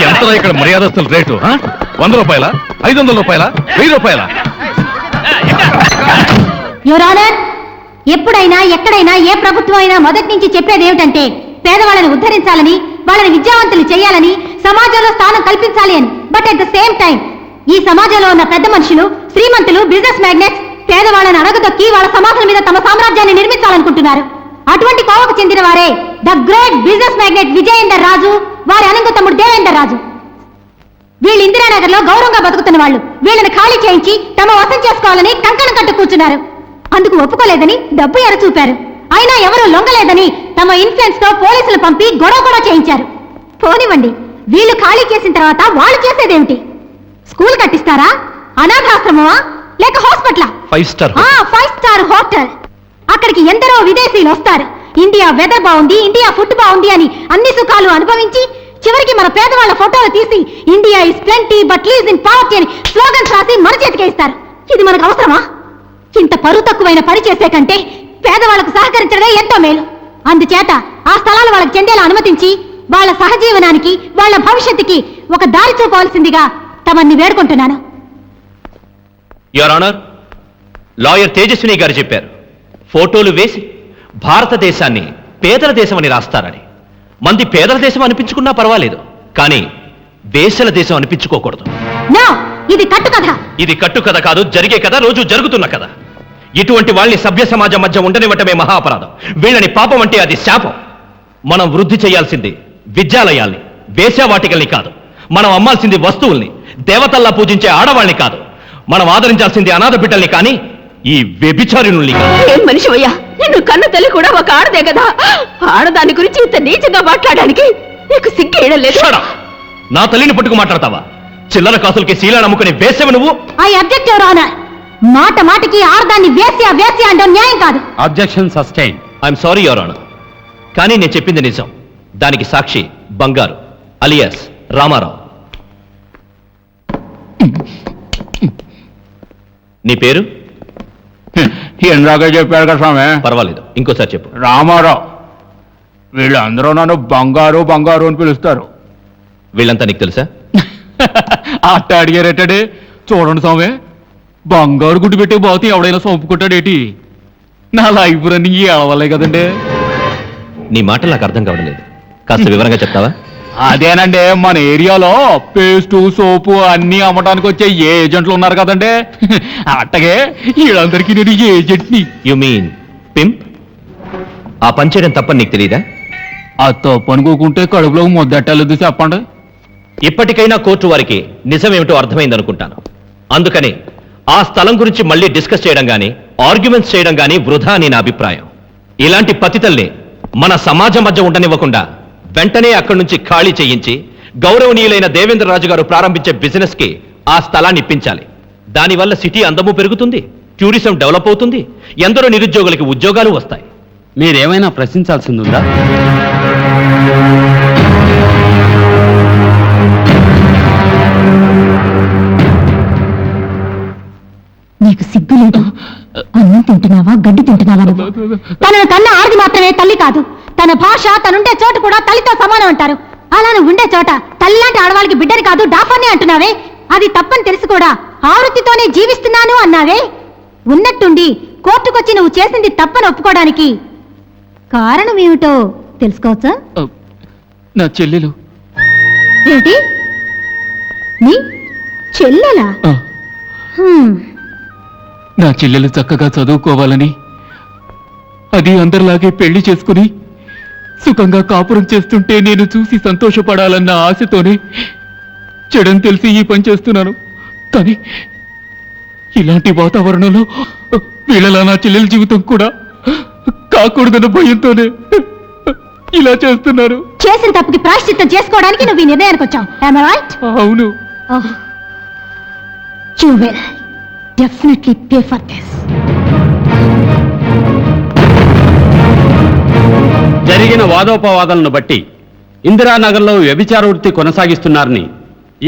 ఎంత ఇక్కడ మర్యాదస్తుల రేటు? 100 రూపాయల, 500 రూపాయల, 1000 రూపాయల? యువర్ ఆనర్, ఎప్పుడైనా ఎక్కడైనా ఏ ప్రభుత్వం అయినా మొదటి నుంచి చెప్పేది ఏమిటంటే పేదవాళ్ళని ఉద్ధరించాలని, వాళ్ళని విద్యావంతులు చేయాలని, సమాజంలో స్థానం కల్పించాలి అని. But at the same time ఈ సమాజంలో ఉన్న పెద్ద మనుషులు, శ్రీమంతులు, బిజినెస్ మ్యాగ్నెట్స్ పేదవాళ్ళని అడగదొక్కి వాళ్ళ సమాధుల మీద తమ సామ్రాజ్యాన్ని నిర్మించాలనుకుంటున్నారు. అటువంటి కోవకు చెందిన వారే the great business magnate Vijayender Raju, వారి అనంగు తమ్ముడు దేవేందర్ రాజు. వీళ్ళు ఇందిరానగర్ లో గౌరవంగా బతుకుతున్న వాళ్ళు. వీళ్ళని ఖాళీ చేయించి తమ వశం చేసుకోవాలని కంకణం కట్టు కూర్చున్నారు. అందుకు ఒప్పుకోలేదని డబ్బు ఎర చూపారు. అయినా ఎవరూ లొంగలేదని తమ ఇన్ఫ్లుయెన్స్ తో పోలీసులు పంపి గొడవ కూడా చేయించారు. పోనివ్వండి, వీళ్ళు ఖాళీ చేసిన తర్వాత వాళ్ళు చేసేదేమిటి? స్కూల్ కట్టిస్తారా, అనాథాశ్రమమా, లేక హాస్పిటల్? 5 star 5 star hotel. అక్కడికి ఎందరో విదేశీయులు వస్తారు. ఇండియా వెదర్ బాగుంది, ఇండియా ఫుడ్ బాగుంది అని అన్ని సుఖాలు అనుభవించి చివరికి మన పేదవాళ్ళ ఫోటోలు తీసి India is plenty but leaves in poverty అని స్లోగన్స్ రాసి మన చేతికి ఇస్తారు. ఇది మనకు అవసరమా? ఇంత పరువు తక్కువైన పని చేసే కంటే పేదవాళ్లకు సహకరించడమే ఎంతో మేలు. అందుచేత ఆ స్థలాలు వాళ్ళకి చెందేలా అనుమతించి వాళ్ళ సహజీవనానికి, వాళ్ళ భవిష్యత్తుకి ఒక దారి చూపవలసిందిగా తమన్ని వేడుకుంటున్నాను. యువర్ ఆనర్, లాయర్ తేజస్విని గారు చెప్పారు, ఫోటోలు వేసి భారతదేశాన్ని పేదల దేశం అని రాస్తారని. మంది పేదల దేశం అనిపించుకున్నా పర్వాలేదు, కానీ వేసల దేశం అనిపించుకోకూడదు. ఇది కట్టుకథ. ఇది కట్టుకథ కాదు, జరిగే కథ, రోజు జరుగుతున్న కథ. ఇటువంటి వాళ్ళని సభ్య సమాజం మధ్య ఉండనివ్వటమే మహా అపరాధం. వీళ్ళని పాపం అంటే అది శాపం. మనం వృద్ధి చేయాల్సింది విద్యాలయాల్ని, వేశ్యావాటికల్ని కాదు. మనం అమ్మాల్సింది వస్తువుల్ని, దేవతల్లా పూజించే ఆడవాళ్ళని కాదు. మనం ఆదరించాల్సింది అనాథ బిడ్డల్ని కానీ ఈ వ్యభిచారిణుల్ని కాదు. ఏం మనిషివయ్యా, నిన్ను కన్న తల్లి కూడా ఒక ఆడదే కదా. ఆడదాని గురించి ఇంత నీచంగా మాట్లాడడానికి నీకు సిగ్గేయడం లేదు. నా తల్లిని పట్టుకు మాట్లాడతావా? చిల్లర కాసులకి శీలాన్ని అమ్ముకునే వేసేవ నువ్వు. I object your honour. మాట మాటకి ఆడదాన్ని వేశ్య వేశ్య అంటే న్యాయం కాదు. Objection sustain. I'm sorry your honour, కానీ నేను చెప్పింది నిజం. దానికి సాక్షి బంగారు అలియాస్ రామారావు. నీ పేరు? ఇందాక చెప్పాడు కదా స్వామి. పర్వాలేదు, ఇంకోసారి చెప్పు. రామారావు. వీళ్ళందరూ నన్ను బంగారు బంగారు అని పిలుస్తారు. వీళ్ళంతా నీకు తెలుసా? అట్ట అడిగారేటడే. చూడండి స్వామి, బంగారు గుడ్డు పెట్టి బాగుతాయి ఎవడైనా సొంపుకుంటాడేటి? నా లైఫ్ రన్నింగ్ అవ్వలే కదండి. నీ మాటలు నాకు అర్థం కావడం లేదు, కాస్త వివరంగా చెప్తావా? అదేనండి, మన ఏరియాలో పేస్టు సోపు అన్ని అమ్మటానికి వచ్చే ఏజెంట్లు ఉన్నారు కదండి. అట్టగే వీళ్ళందరికీ నేను ఏజెంట్ని. You mean pimp? ఆ పని చేయడం తప్పని నీకు తెలియదా? ఆ తప్పు అనుకోకుంటే కడుపులో ముద్దెట్టలేదు చెప్పండి. ఇప్పటికైనా కోర్టు వారికి నిజమేమిటో అర్థమైందనుకుంటాను. అందుకని ఆ స్థలం గురించి మళ్ళీ డిస్కస్ చేయడం గానీ ఆర్గ్యుమెంట్స్ చేయడం గానీ వృధా అని నా అభిప్రాయం. ఇలాంటి పతితల్ని మన సమాజం మధ్య ఉండనివ్వకుండా వెంటనే అక్కడి నుంచి ఖాళీ చేయించి గౌరవనీయులైన దేవేంద్ర రాజు గారు ప్రారంభించే బిజినెస్ కి ఆ స్థలాన్ని ఇప్పించాలి. దానివల్ల సిటీ అందము పెరుగుతుంది, టూరిజం డెవలప్ అవుతుంది, ఎందరో నిరుద్యోగులకి ఉద్యోగాలు వస్తాయి. మీరేమైనా ప్రశ్నించాల్సిందిందా? నీకు సిగ్గు లేదు? అన్నం తింటున్నావా, గడ్డి తింటున్నావా? నువ్వు తనను కన్న ఆడిది మాత్రమే తల్లి కాదు. తన భాష, తనుండే చోటు కూడా తల్లితో సమానం అంటారు. అలా నువ్వు ఉండే చోట తల్లి లాంటి ఆడవాళ్ళకి బిడ్డని కాదు డాఫాన్ని అంటున్నావే, అది తప్పని తెలుసు కూడా ఆవృత్తితోనే జీవిస్తున్నాను అన్నావే. ఉన్నట్టుండి కోర్టుకొచ్చి నువ్వు చేసింది తప్పని ఒప్పుకోవడానికి కారణం ఏమిటో తెలుసుకోవచ్చా? నా చెల్లెలు. ఏంటి? నీ చెల్లెలా? నా చెల్లెలు చక్కగా చదువుకోవాలని, అది అందరిలాగే పెళ్లి చేసుకుని సుఖంగా కాపురం చేస్తుంటే నేను చూసి సంతోషపడాలన్న ఆశతోనే చెడని తెలిసి ఈ పని చేస్తున్నాను. కానీ ఇలాంటి వాతావరణంలో వీళ్ళలా నా చెల్లెల జీవితం కూడా కాకూడదన్న భయంతోనే ఇలా చేస్తున్నారు. చేసిన తప్పుకి ప్రాయశ్చిత్తం చేసుకోవడానికి నువ్వు ఈ నిర్ణయానికి వచ్చావు. అవును. You will definitely pay for this. జరిగిన వాదోపవాదాలను బట్టి ఇందిరానగర్లో వ్యభిచార వృత్తి కొనసాగిస్తున్నారని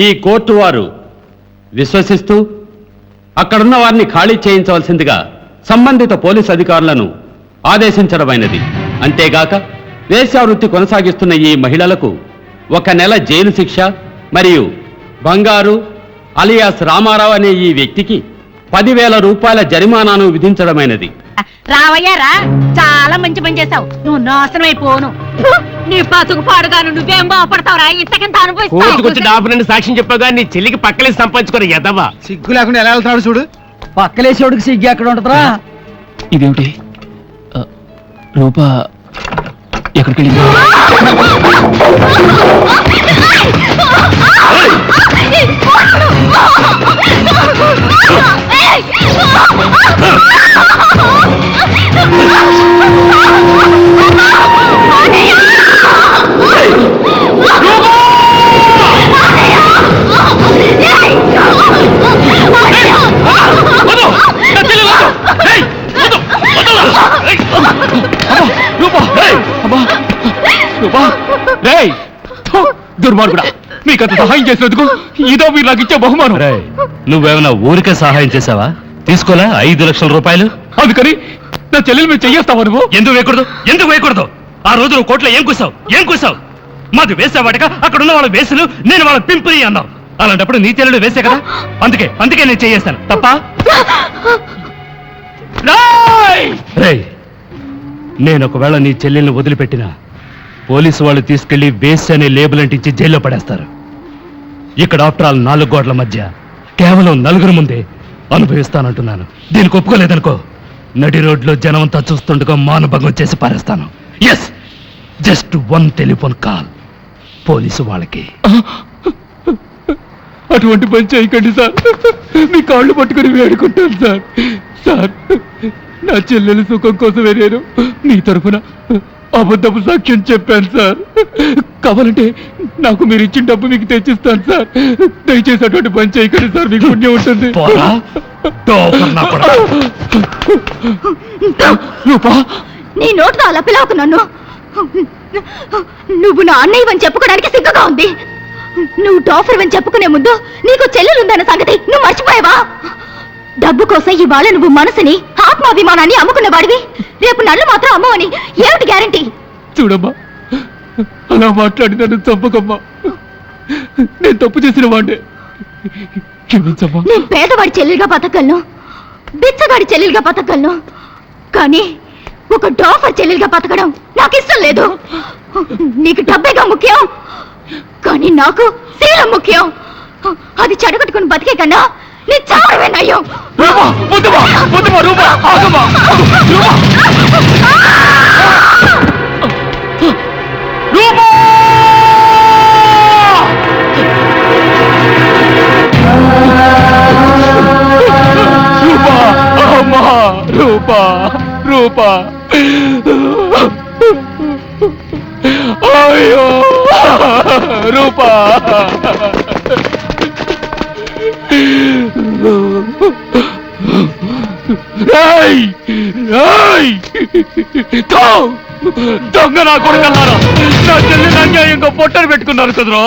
ఈ కోర్టు వారు విశ్వసిస్తూ అక్కడున్న వారిని ఖాళీ చేయించవలసిందిగా సంబంధిత పోలీసు అధికారులను ఆదేశించడమైనది. అంతేగాక వేశ్యావృత్తి కొనసాగిస్తున్న ఈ మహిళలకు 1 నెల జైలు శిక్ష మరియు బంగారు అలియాస్ రామారావు అనే ఈ వ్యక్తికి 10,000 రూపాయల జరిమానాను విధించడమైనది. రావయ్యా రా, చాలా మంచి పని చేశావు. నువ్వు నాశనం అయిపోను. నీ బతుకు పాడుగాను నువ్వేం బాగుపడతావురా? ఇంతకంత అనుభవిస్తావు. సాక్ష్యం చెప్పగా నీ చెల్లికి పక్కలేసి సంపాదించుకోరు ఎదవా. సిగ్గు లేకుండా ఎలా వెళ్తాడు చూడు. పక్కలేసేవాడికి సిగ్గు ఎక్కడ ఉంటుందా? ఇదేమిటి? రూప ఎక్కడికి వెళ్ళింది? రూపా రేయ్ దుర్మార్గుడా, మీకంత సహాయం చేసినందుకు ఇదో మీరు నాకు ఇచ్చే బహుమానం. రేయ్, నువ్వేమైనా ఊరికే సహాయం చేసావా? తీసుకోలే 5 లక్షల రూపాయలు. అందుకని నా చెల్లెలు మీరు చెయ్యేస్తావా నువ్వు? ఎందుకు వేయకూడదు? ఎందుకు వేయకూడదు? ఆ రోజు నువ్వు కోట్లో ఏం కూసావు? మాది వేసావాటగా అక్కడ ఉన్న వాళ్ళ వేసులు, నేను వాళ్ళ పింపుని అన్నావు. అలాంటప్పుడు నీ చెల్లెలు వేసే కదా, అందుకే నేను చేయేస్తాను. తప్ప? రేయ్, నేను ఒకవేళ నీ చెల్లెల్ని వదిలిపెట్టినా పోలీసు వాళ్ళు తీసుకెళ్లి వేస్ అనే లేబుల్ అంటించి జైల్లో పడేస్తారు. ఇక్కడ ఆఫ్టర్ ఆల్ 4 గోడల మధ్య కేవలం 4 ముందే అనుభవిస్తానంటున్నాను. దీనికి ఒప్పుకోలేదనుకో, నడి రోడ్లో జనమంతా చూస్తుండగా మానభంగం చేసి పారేస్తాను. Yes, just 1 telephone call police వాళ్ళకి. అటువంటి పని చేయకండి సార్, మీ కాళ్ళు పట్టుకుని వేడుకుంటాను సార్. సార్, నా చెల్లెలు సుఖం కోసమే నేను మీ తరఫున అబద్ధపు సాక్ష్యం చెప్పాను సార్. కావాలంటే నాకు మీరు ఇచ్చిన డబ్బు మీకు తెచ్చిస్తాను సార్. దయచేసి అటువంటి పని చేయకండి సార్, మీకు పుణ్యం ఉంటుంది. రూపా, నీ నోటితో అలా పిలవకు నన్ను. నువ్వు నా అన్నయ్యవని చెప్పుకోవడానికి సిగ్గుగా ఉంది. నువ్వు టాఫర్ అని చెప్పుకునే ముందు నీకు చెల్లెలుందన్న సంగతి నువ్వు మర్చిపోయావా? డబ్బు కోసం ఇవాళ నువ్వు మనసుని, ఆత్మాభిమానాన్ని అమ్ముకున్న వాడివి. రేపు నన్ను మాత్రం అమ్మవని ఏమిటి గ్యారంటీ? చూడమ్మా, అలా మాట్లాడి నన్ను చంపకమ్మా. నేను తప్పు చేసిన వాడే, క్షమించమ్మా. నేను పేదవాడి చెల్లెలుగా బతకగలను, బిచ్చగాడి చెల్లెలుగా బతకగలను, కానీ ఒక డాఫర్ చెల్లెలుగా బతకడం నాకు ఇష్టం లేదు. నీకు డబ్బేగా ముఖ్యం, కానీ నాకు శీలం ముఖ్యం. అది చెడగొట్టుకుని బతికే కన్నా నీ చావడమే నయ్యం. రూపా, రూపా, అయ్యో రూపా, దొంగ నా కొడుకన్నారా, నా చెల్లి అన్యాయంగా పొట్టను పెట్టుకున్నారు కదరా.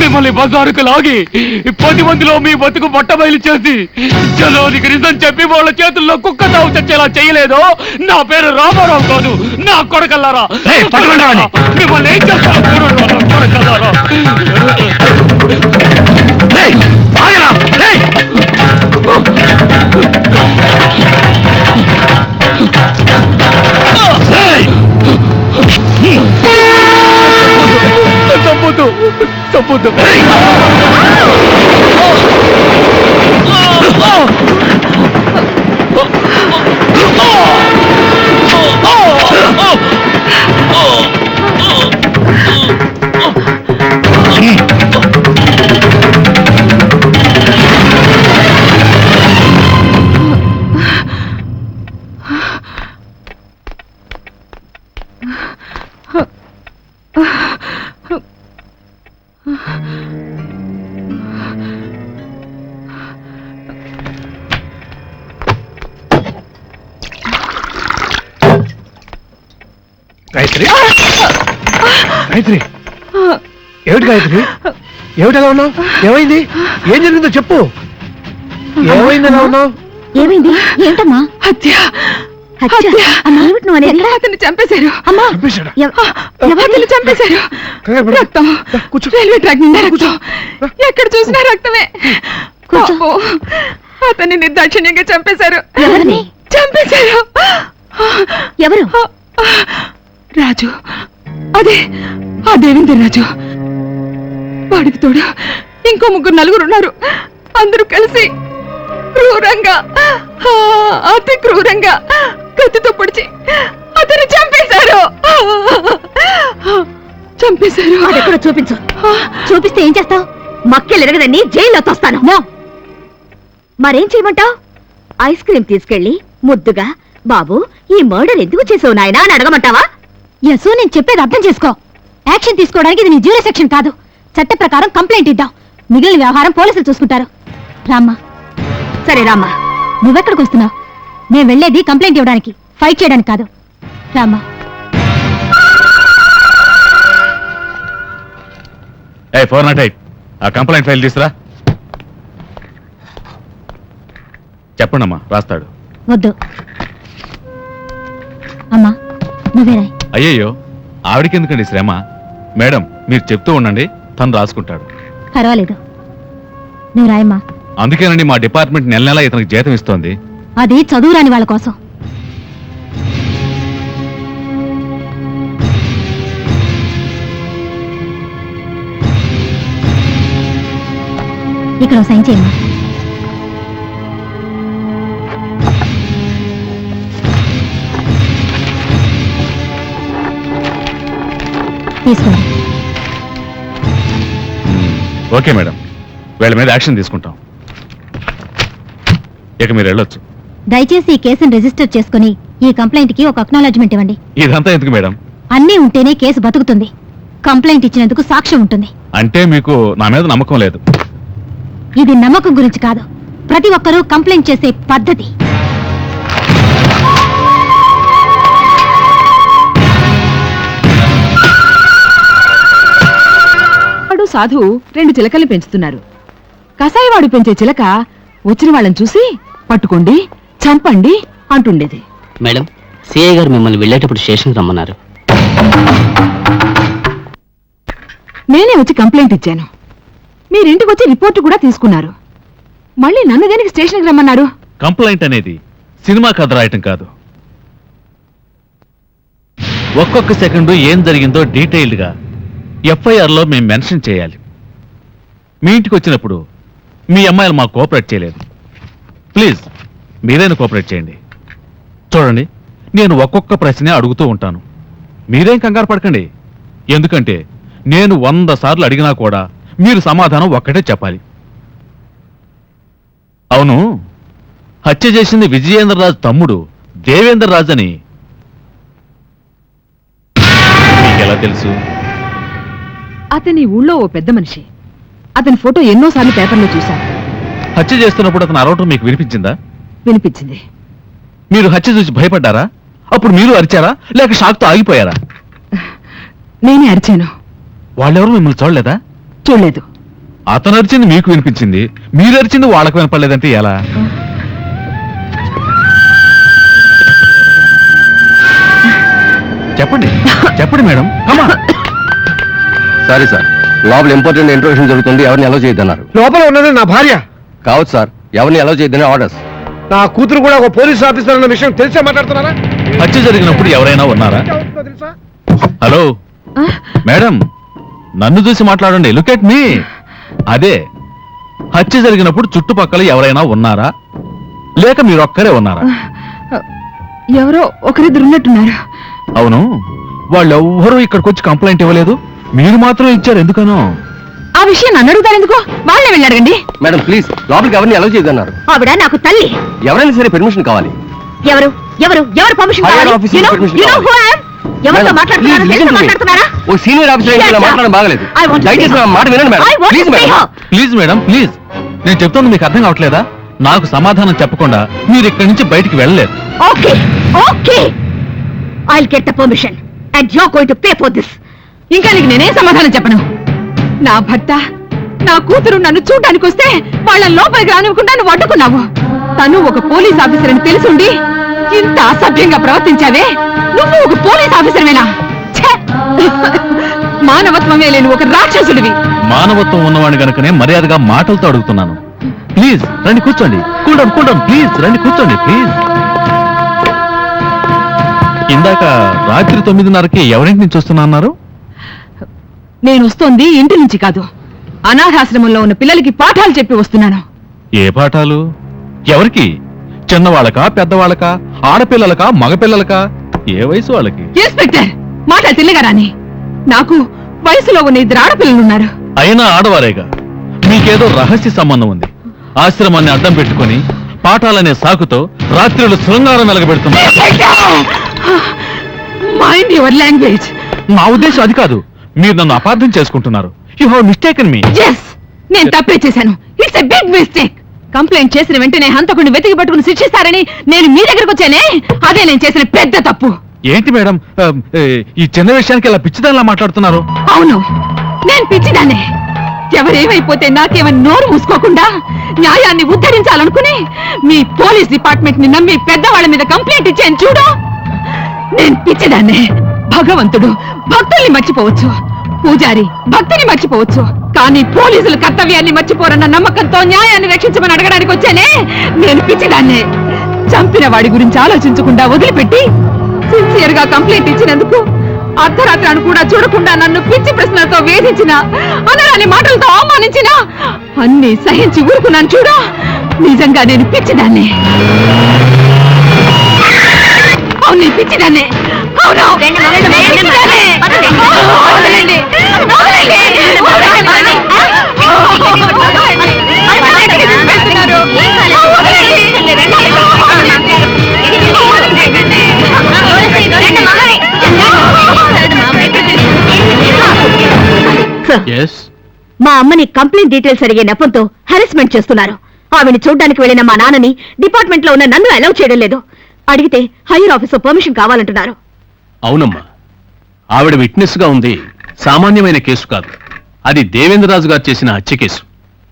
మిమ్మల్ని బజారుకు లాగి 10 మందిలో మీ బతుకు బట్టబయలు చేసి జలోనికి నిజం చెప్పి వాళ్ళ చేతుల్లో కుక్క తావు తెచ్చేలా చేయలేదు. నా పేరు రామారావు కాదు, నా కొడుకల్లారా. మిమ్మల్ని ఏం చేస్తారు కొడుకల్లారా? చంపొద్దు, చంపొద్దు. గాయత్రి, గాయత్రి, ఏమిటి గాయత్రి? ఏమిటి ఎలా ఉన్నావు? ఏమైంది? ఏం జరిగిందో చెప్పు. ఏమైంది ఎలా ఉన్నావు? ఏమైంది? ఏంటమ్మా? హత్య. అతన్ని చంపేశారు. అమ్మా, ఎవరిని చంపేశారు? రక్తం, రైల్వే ట్రాక్ నిండా రక్తం, ఎక్కడ చూసినా రక్తమే. అతన్ని నిర్దాక్షిణ్యంగా చంపేశారు. ఎవరిని చంపేశారు? ఎవరు? రాజు, అదే ఆ దేవేందర్ రాజు. వాడికి తోడు ఇంకో 3-4 ఉన్నారు. అందరూ కలిసి క్రూరంగా, అతి క్రూరంగా కత్తితో పొడిచి అతన్ని చంపేశారు. చంపేశారు. అదెక్కడ చూపించు. చూపిస్తే ఏం చేస్తావు? మక్కెలు ఎరగదని జైల్లో తోస్తాను. మరేం చేయమంటావు? ఐస్ క్రీమ్ తీసుకెళ్లి ముద్దుగా, బాబు ఈ మర్డర్ ఎందుకు చేసావు నాయనా అని అడగమంటావా? యసు, నేను చెప్పేది అర్థం చేసుకో. యాక్షన్ తీసుకోవడానికి ఇది నీ జ్యూరీ సెక్షన్ కాదు. చట్ట ప్రకారం కంప్లైంట్ ఇద్దాం. మిగిలిన వ్యవహారం పోలీసులు చూసుకుంటారు. రామ్మా. సరే రామ్మా. నువ్వెక్కడికి వస్తున్నావు? నేను వెళ్ళేది కంప్లైంట్ ఇవ్వడానికి, ఫైట్ చేయడానికి కాదు. రామ్మా. 408 ఆ కంప్లైంట్ ఫైల్ తీసురా. చెప్పండమ్మా, రాస్తాడు. వద్దు అమ్మా, నువ్వే రాయ్. అయ్యయ్యో, ఆవిడకి ఎందుకండి శ్రమ? మేడం, మీరు చెప్తూ ఉండండి, తను రాసుకుంటాడు. పర్వాలేదు, నువ్వు రాయమ్మా. అందుకేనండి మా డిపార్ట్మెంట్ నెల నెలా ఇతనికి జీతం ఇస్తోంది. అది చదువు రాని వాళ్ళ కోసం. ఇక్కడ సైన్ చేయమ్మా. తీసుకోండి. ఓకే మేడం, వీళ్ళ మీద యాక్షన్ తీసుకుంటాం. ఇక మీరు వెళ్ళొచ్చు. దయచేసి ఈ కేసును రిజిస్టర్ చేసుకుని ఈ కంప్లైంట్ కి ఒక అక్నాలెడ్జ్మెంట్ ఇవ్వండి. ఇదంతా ఎందుకు మేడం? అన్నీ ఉంటేనే కేసు బతుకుతుంది. కంప్లైంట్ ఇచ్చినందుకు సాక్ష్యం ఉంటుంది. అంటే మీకు నా మీద నమ్మకం లేదు? ఇది నమ్మకం గురించి కాదు, ప్రతి ఒక్కరూ కంప్లైంట్ చేసే పద్ధతి. సాధు 2 చిలకల్ని పెంచుతున్నారు. కసాయివాడు పెంచే చిలక వచ్చిన వాళ్ళని చూసి పట్టుకోండి, చంపండి అంటుండేది. మేడం, సిఐ గారు మిమ్మల్ని వెళ్ళేటప్పుడు స్టేషన్కి రమ్మన్నారు. నేనే వచ్చి కంప్లైంట్ ఇచ్చాను. మీరింటికి వచ్చి రిపోర్టు కూడా తీసుకున్నారు. మళ్ళీ నన్ను దేనికి స్టేషన్కి రమ్మన్నారు? కంప్లైంట్ అనేది సినిమా కథ రాయటం కాదు. ఒక్కొక్క సెకండు ఏం జరిగిందో డీటెయిల్డ్ గా FIR లో మేము మెన్షన్ చేయాలి. మీ ఇంటికి వచ్చినప్పుడు మీ అమ్మాయిలు మాకు కోఆపరేట్ చేయలేదు. ప్లీజ్ మీరైనా కోఆపరేట్ చేయండి. చూడండి, నేను ఒక్కొక్క ప్రశ్నే అడుగుతూ ఉంటాను. మీరేం కంగారు పడకండి. ఎందుకంటే నేను 100 సార్లు అడిగినా కూడా మీరు సమాధానం ఒక్కటే చెప్పాలి. అవును, హత్య చేసింది విజయేంద్రరాజు తమ్ముడు దేవేంద్రరాజు అని మీకెలా తెలుసు? అతని ఊళ్ళో ఓ పెద్ద మనిషి. అతని ఫోటో ఎన్నోసార్లు పేపర్లో చూశాను. హత్య చేస్తున్నప్పుడు అతను అరవటం మీకు వినిపించిందా? వినిపించింది. మీరు హత్య చూసి భయపడ్డారా? అప్పుడు మీరు అరిచారా, లేక షాక్తో ఆగిపోయారా? నేనే అరిచాను. వాళ్ళెవరు మిమ్మల్ని చూడలేదా? చూడలేదు. అతను అరిచింది మీకు వినిపించింది, మీరు అరిచింది వాళ్ళకు వినపడలేదంటే ఎలా? చెప్పండి చెప్పండి మేడం. సారీ సార్, లోపల ఇంపార్టెంట్ ఇంట్రోడక్షన్ జరుగుతుంది, ఎవరిని అలౌ చేయొద్దన్నారు. లోపల ఉన్నది నా భార్య. కావచ్చు సార్, ఎవరిని అలౌ చేయొద్దని ఆర్డర్స్. నా కూతురు కూడా ఒక పోలీస్ ఆఫీసర్ అన్న విషయం తెలిసే మాట్లాడుతున్నారా? హత్య జరిగినప్పుడు ఎవరైనా ఉన్నారా? తెలుసా? హలో మేడం, నన్ను చూసి మాట్లాడండి. Look at me. అదే, హత్య జరిగినప్పుడు చుట్టుపక్కల ఎవరైనా ఉన్నారా, లేక మీరొక్కరే ఉన్నారా? ఎవరో ఒకరిద్దరున్నట్టున్నారు. అవును, వాళ్ళెవ్వరూ ఇక్కడికి వచ్చి కంప్లైంట్ ఇవ్వలేదు, మీరు మాత్రం ఇచ్చారు. ఎందుకనో? ఆ విషయం నన్ను అడుగుతారు ఎందుకు? వాళ్ళే వెళ్ళి అడగండి. మేడం ప్లీజ్, లోపలికి ఎవరిని అలౌ చేయొద్దన్నారు. ఆవిడ నాకు తల్లి. ఎవరైనా సరే పర్మిషన్ కావాలి. ఎవరు ఎవరు ఎవరు పర్మిషన్ Higher కావాలి? officer You know- permission you know కావాలి. who I am? ఎవరితో Madam, మాట్లాడుతున్నారో please తెలిసి listen to me. మాట్లాడుతున్నారా? ఓ సీనియర్ ఆఫీసర్ Shut up. మాట్లాడడం బాగలేదు. I want to దయచేసి stay నా మాట వినండి madam. I want to please stay madam. here. Please madam, please. నేను చెప్తాను, మీకు అర్థం కావట్లేదా? నాకు సమాధానం చెప్పకుండా మీరు ఇక్కడి నుంచి బయటికి వెళ్ళలేదు. Okay, okay. I'll get the permission and you're going to pay for this. ఇంకా నీకు నేనే సమాధానం చెప్పను. నా భర్త, నా కూతురు నన్ను చూడడానికి వస్తే వాళ్ళ లోపలికి రానివ్వకుండా నువ్వు అడ్డుకున్నావు. తను ఒక పోలీస్ ఆఫీసర్ అని తెలిసుండి ఇంత అసభ్యంగా ప్రవర్తించావే. నువ్వు ఒక పోలీస్ ఆఫీసర్వేనా? ఛే! మానవత్వమే లేని ఒక రాక్షసుడివి. మానవత్వం ఉన్నవాడిని గనుకనే మర్యాదగా మాటలతో అడుగుతున్నాను. ప్లీజ్ రండి కూర్చోండి. కూడం ప్లీజ్ రండి కూర్చోండి ప్లీజ్. ఇందాక రాత్రి 9:30కి ఎవరింటి నుంచి వస్తున్నా అన్నారు? నేను వస్తోంది ఇంటి నుంచి కాదు, అనాథాశ్రమంలో ఉన్న పిల్లలకి పాఠాలు చెప్పి వస్తున్నాను. ఏ పాఠాలు? ఎవరికి? చిన్నవాళ్ళకా, పెద్దవాళ్ళకా, ఆడపిల్లలకా, మగపిల్లలకా, ఏ వయసు వాళ్ళకి? ఇన్స్పెక్టర్, మాట తిల్లగారాని. నాకు వయసులో ఉన్న 2 ఆడపిల్లలున్నారు. అయినా ఆడవారేగా. మీకేదో రహస్య సంబంధం ఉంది. ఆశ్రమాన్ని అడ్డం పెట్టుకుని పాఠాలనే సాకుతో రాత్రులు శృంగారం వెలగబెడుతున్నారు. Mind your language. నా ఉద్దేశం అది కాదు. మీరు నన్ను అపార్థం చేసుకుంటున్నారు. You have mistaken me. yes, నేను తప్పే చేశాను. It's a big mistake. Complaint చేసిన వెంటనే హంతకుడిని వెతికి పట్టుకుని శిక్షిస్తారని నేను మీ దగ్గరకు వచ్చానే, అదే నేను చేసిన పెద్ద తప్పు. ఏంటి మేడం, ఈ చిన్న విషయానికి ఇలా పిచ్చిదానిలా మాట్లాడుతున్నారు? అవును, నేను పిచ్చిదాన్నే. ఎవరేమైపోతే నాకేమని నోరు మూసుకోకుండా న్యాయాన్ని ఉద్ధరించాలనుకుని మీ పోలీస్ డిపార్ట్మెంట్ ని నమ్మి పెద్దవాళ్ళ మీద కంప్లైంట్ ఇచ్చాను చూడు. నేను పిచ్చిదాన్నే. భగవంతుడు భక్తుల్ని మర్చిపోవచ్చు, పూజారి భక్తిని మర్చిపోవచ్చు, కానీ పోలీసులు కర్తవ్యాన్ని మర్చిపోరన్న నమ్మకంతో న్యాయాన్ని రక్షించమని అడగడానికి వచ్చానే నేను పిచ్చిదాన్నే. చంపిన వాడి గురించి ఆలోచించకుండా వదిలిపెట్టి సిన్సియర్ గా కంప్లైంట్ ఇచ్చినందుకు అర్ధరాత్రాన్ని కూడా చూడకుండా నన్ను పిచ్చి ప్రశ్నలతో వేధించిన, అనరాని మాటలతో అవమానించిన అన్ని సహించి ఊరుకున్నాను చూడు. నిజంగా నేను పిచ్చిదాన్నే. అవును, నేను పిచ్చిదాన్నే. అవును, మా అమ్మని కంప్లైంట్ డీటెయిల్స్ అడిగే నెపంతో హెరాస్మెంట్ చేస్తున్నారు. ఆవిని చూడ్డానికి వెళ్లిన మా నాన్నని డిపార్ట్మెంట్ లో ఉన్న నన్ను అలౌ చేయడం లేదు. అడిగితే హైయర్ ఆఫీసర్ పర్మిషన్ కావాలంటున్నారు. అవునమ్మా, ఆవిడ విట్నెస్ గా ఉంది. సామాన్యమైన కేసు కాదు, అది దేవేంద్రరాజు గారు చేసిన హత్య కేసు.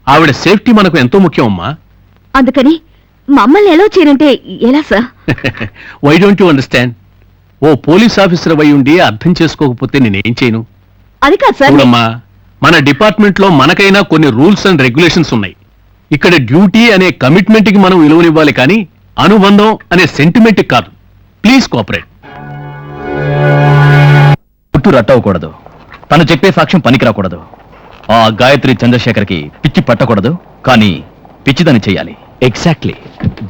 ఆవిడ సేఫ్టీ మనకు ఎంతో ముఖ్యం అమ్మా. అందుకని మమ్మల్ని అలౌ చేయనంటే ఎలా sir? Why don't you understand? ఓ పోలీస్ ఆఫీసర్ అయి ఉండి అర్థం చేసుకోకపోతే నేనేం చేయను? అది కాదు సార్. చూడమ్మా, మన డిపార్ట్మెంట్ లో మనకైనా కొన్ని రూల్స్ అండ్ రెగ్యులేషన్స్ ఉన్నాయి. ఇక్కడ డ్యూటీ అనే కమిట్మెంట్ కి మనం విలువనివ్వాలి, కానీ అనుబంధం అనే సెంటిమెంట్ కాదు. Please cooperate. పుట్టు రట్టవకూడదు, తను చెప్పే సాక్ష్యం పనికి రాకూడదు. ఆ గాయత్రి చంద్రశేఖర్కి పిచ్చి పట్టకూడదు, కానీ పిచ్చిదని చెయ్యాలి. ఎగ్జాక్ట్లీ.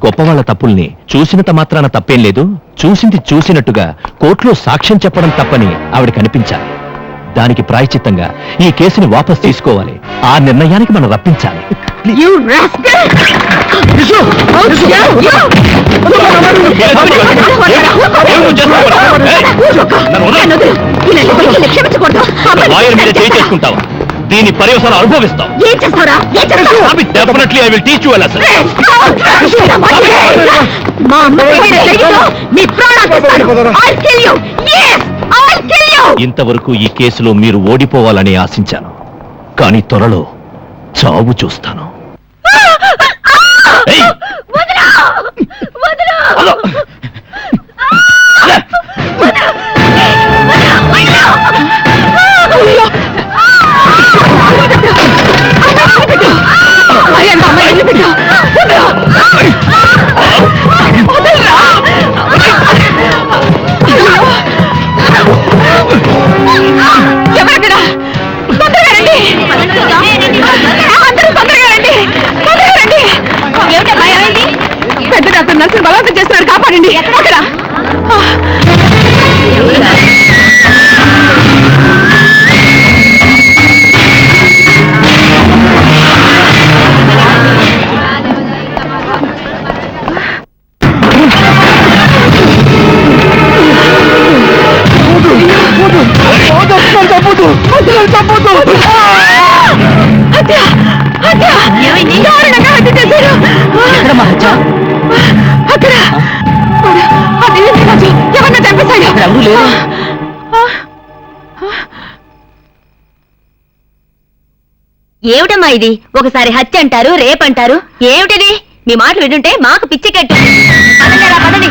గొప్పవాళ్ల తప్పుల్ని చూసినంత మాత్రాన తప్పేం లేదు, చూసింది చూసినట్టుగా కోర్టులో సాక్ష్యం చెప్పడం తప్పని ఆవిడ కనిపించాలి. దానికి ప్రాయశ్చిత్తంగా ఈ కేసుని వాపస్ తీసుకోవాలి. ఆ నిర్ణయానికి మనం రప్పించాలి. చేసుకుంటావా? దీని పర్యవసానం అనుభవిస్తావు. Definitely I will teach you a lesson. ఇంతవరకు ఈ కేసులో మీరు ఓడిపోవాలని ఆశించాను, కానీ త్వరలో చావు చూస్తాను. ఎవరక్కడ? తొందరగా రండి, అందరూ తొందరగా రండి, తొందరగా రండి. పెద్ద డాక్టర్ నర్సులు బలవంతం చేస్తున్నారు, కాపాడండి. అక్కడ ఎవరిని చంపేశాడు? ఏమిటమ్మా ఇది? ఒకసారి హత్య అంటారు, రేపంటారు. ఏమిటిది? మీ మాటలు వింటుంటే మాకు పిచ్చి కట్టు. పదండి.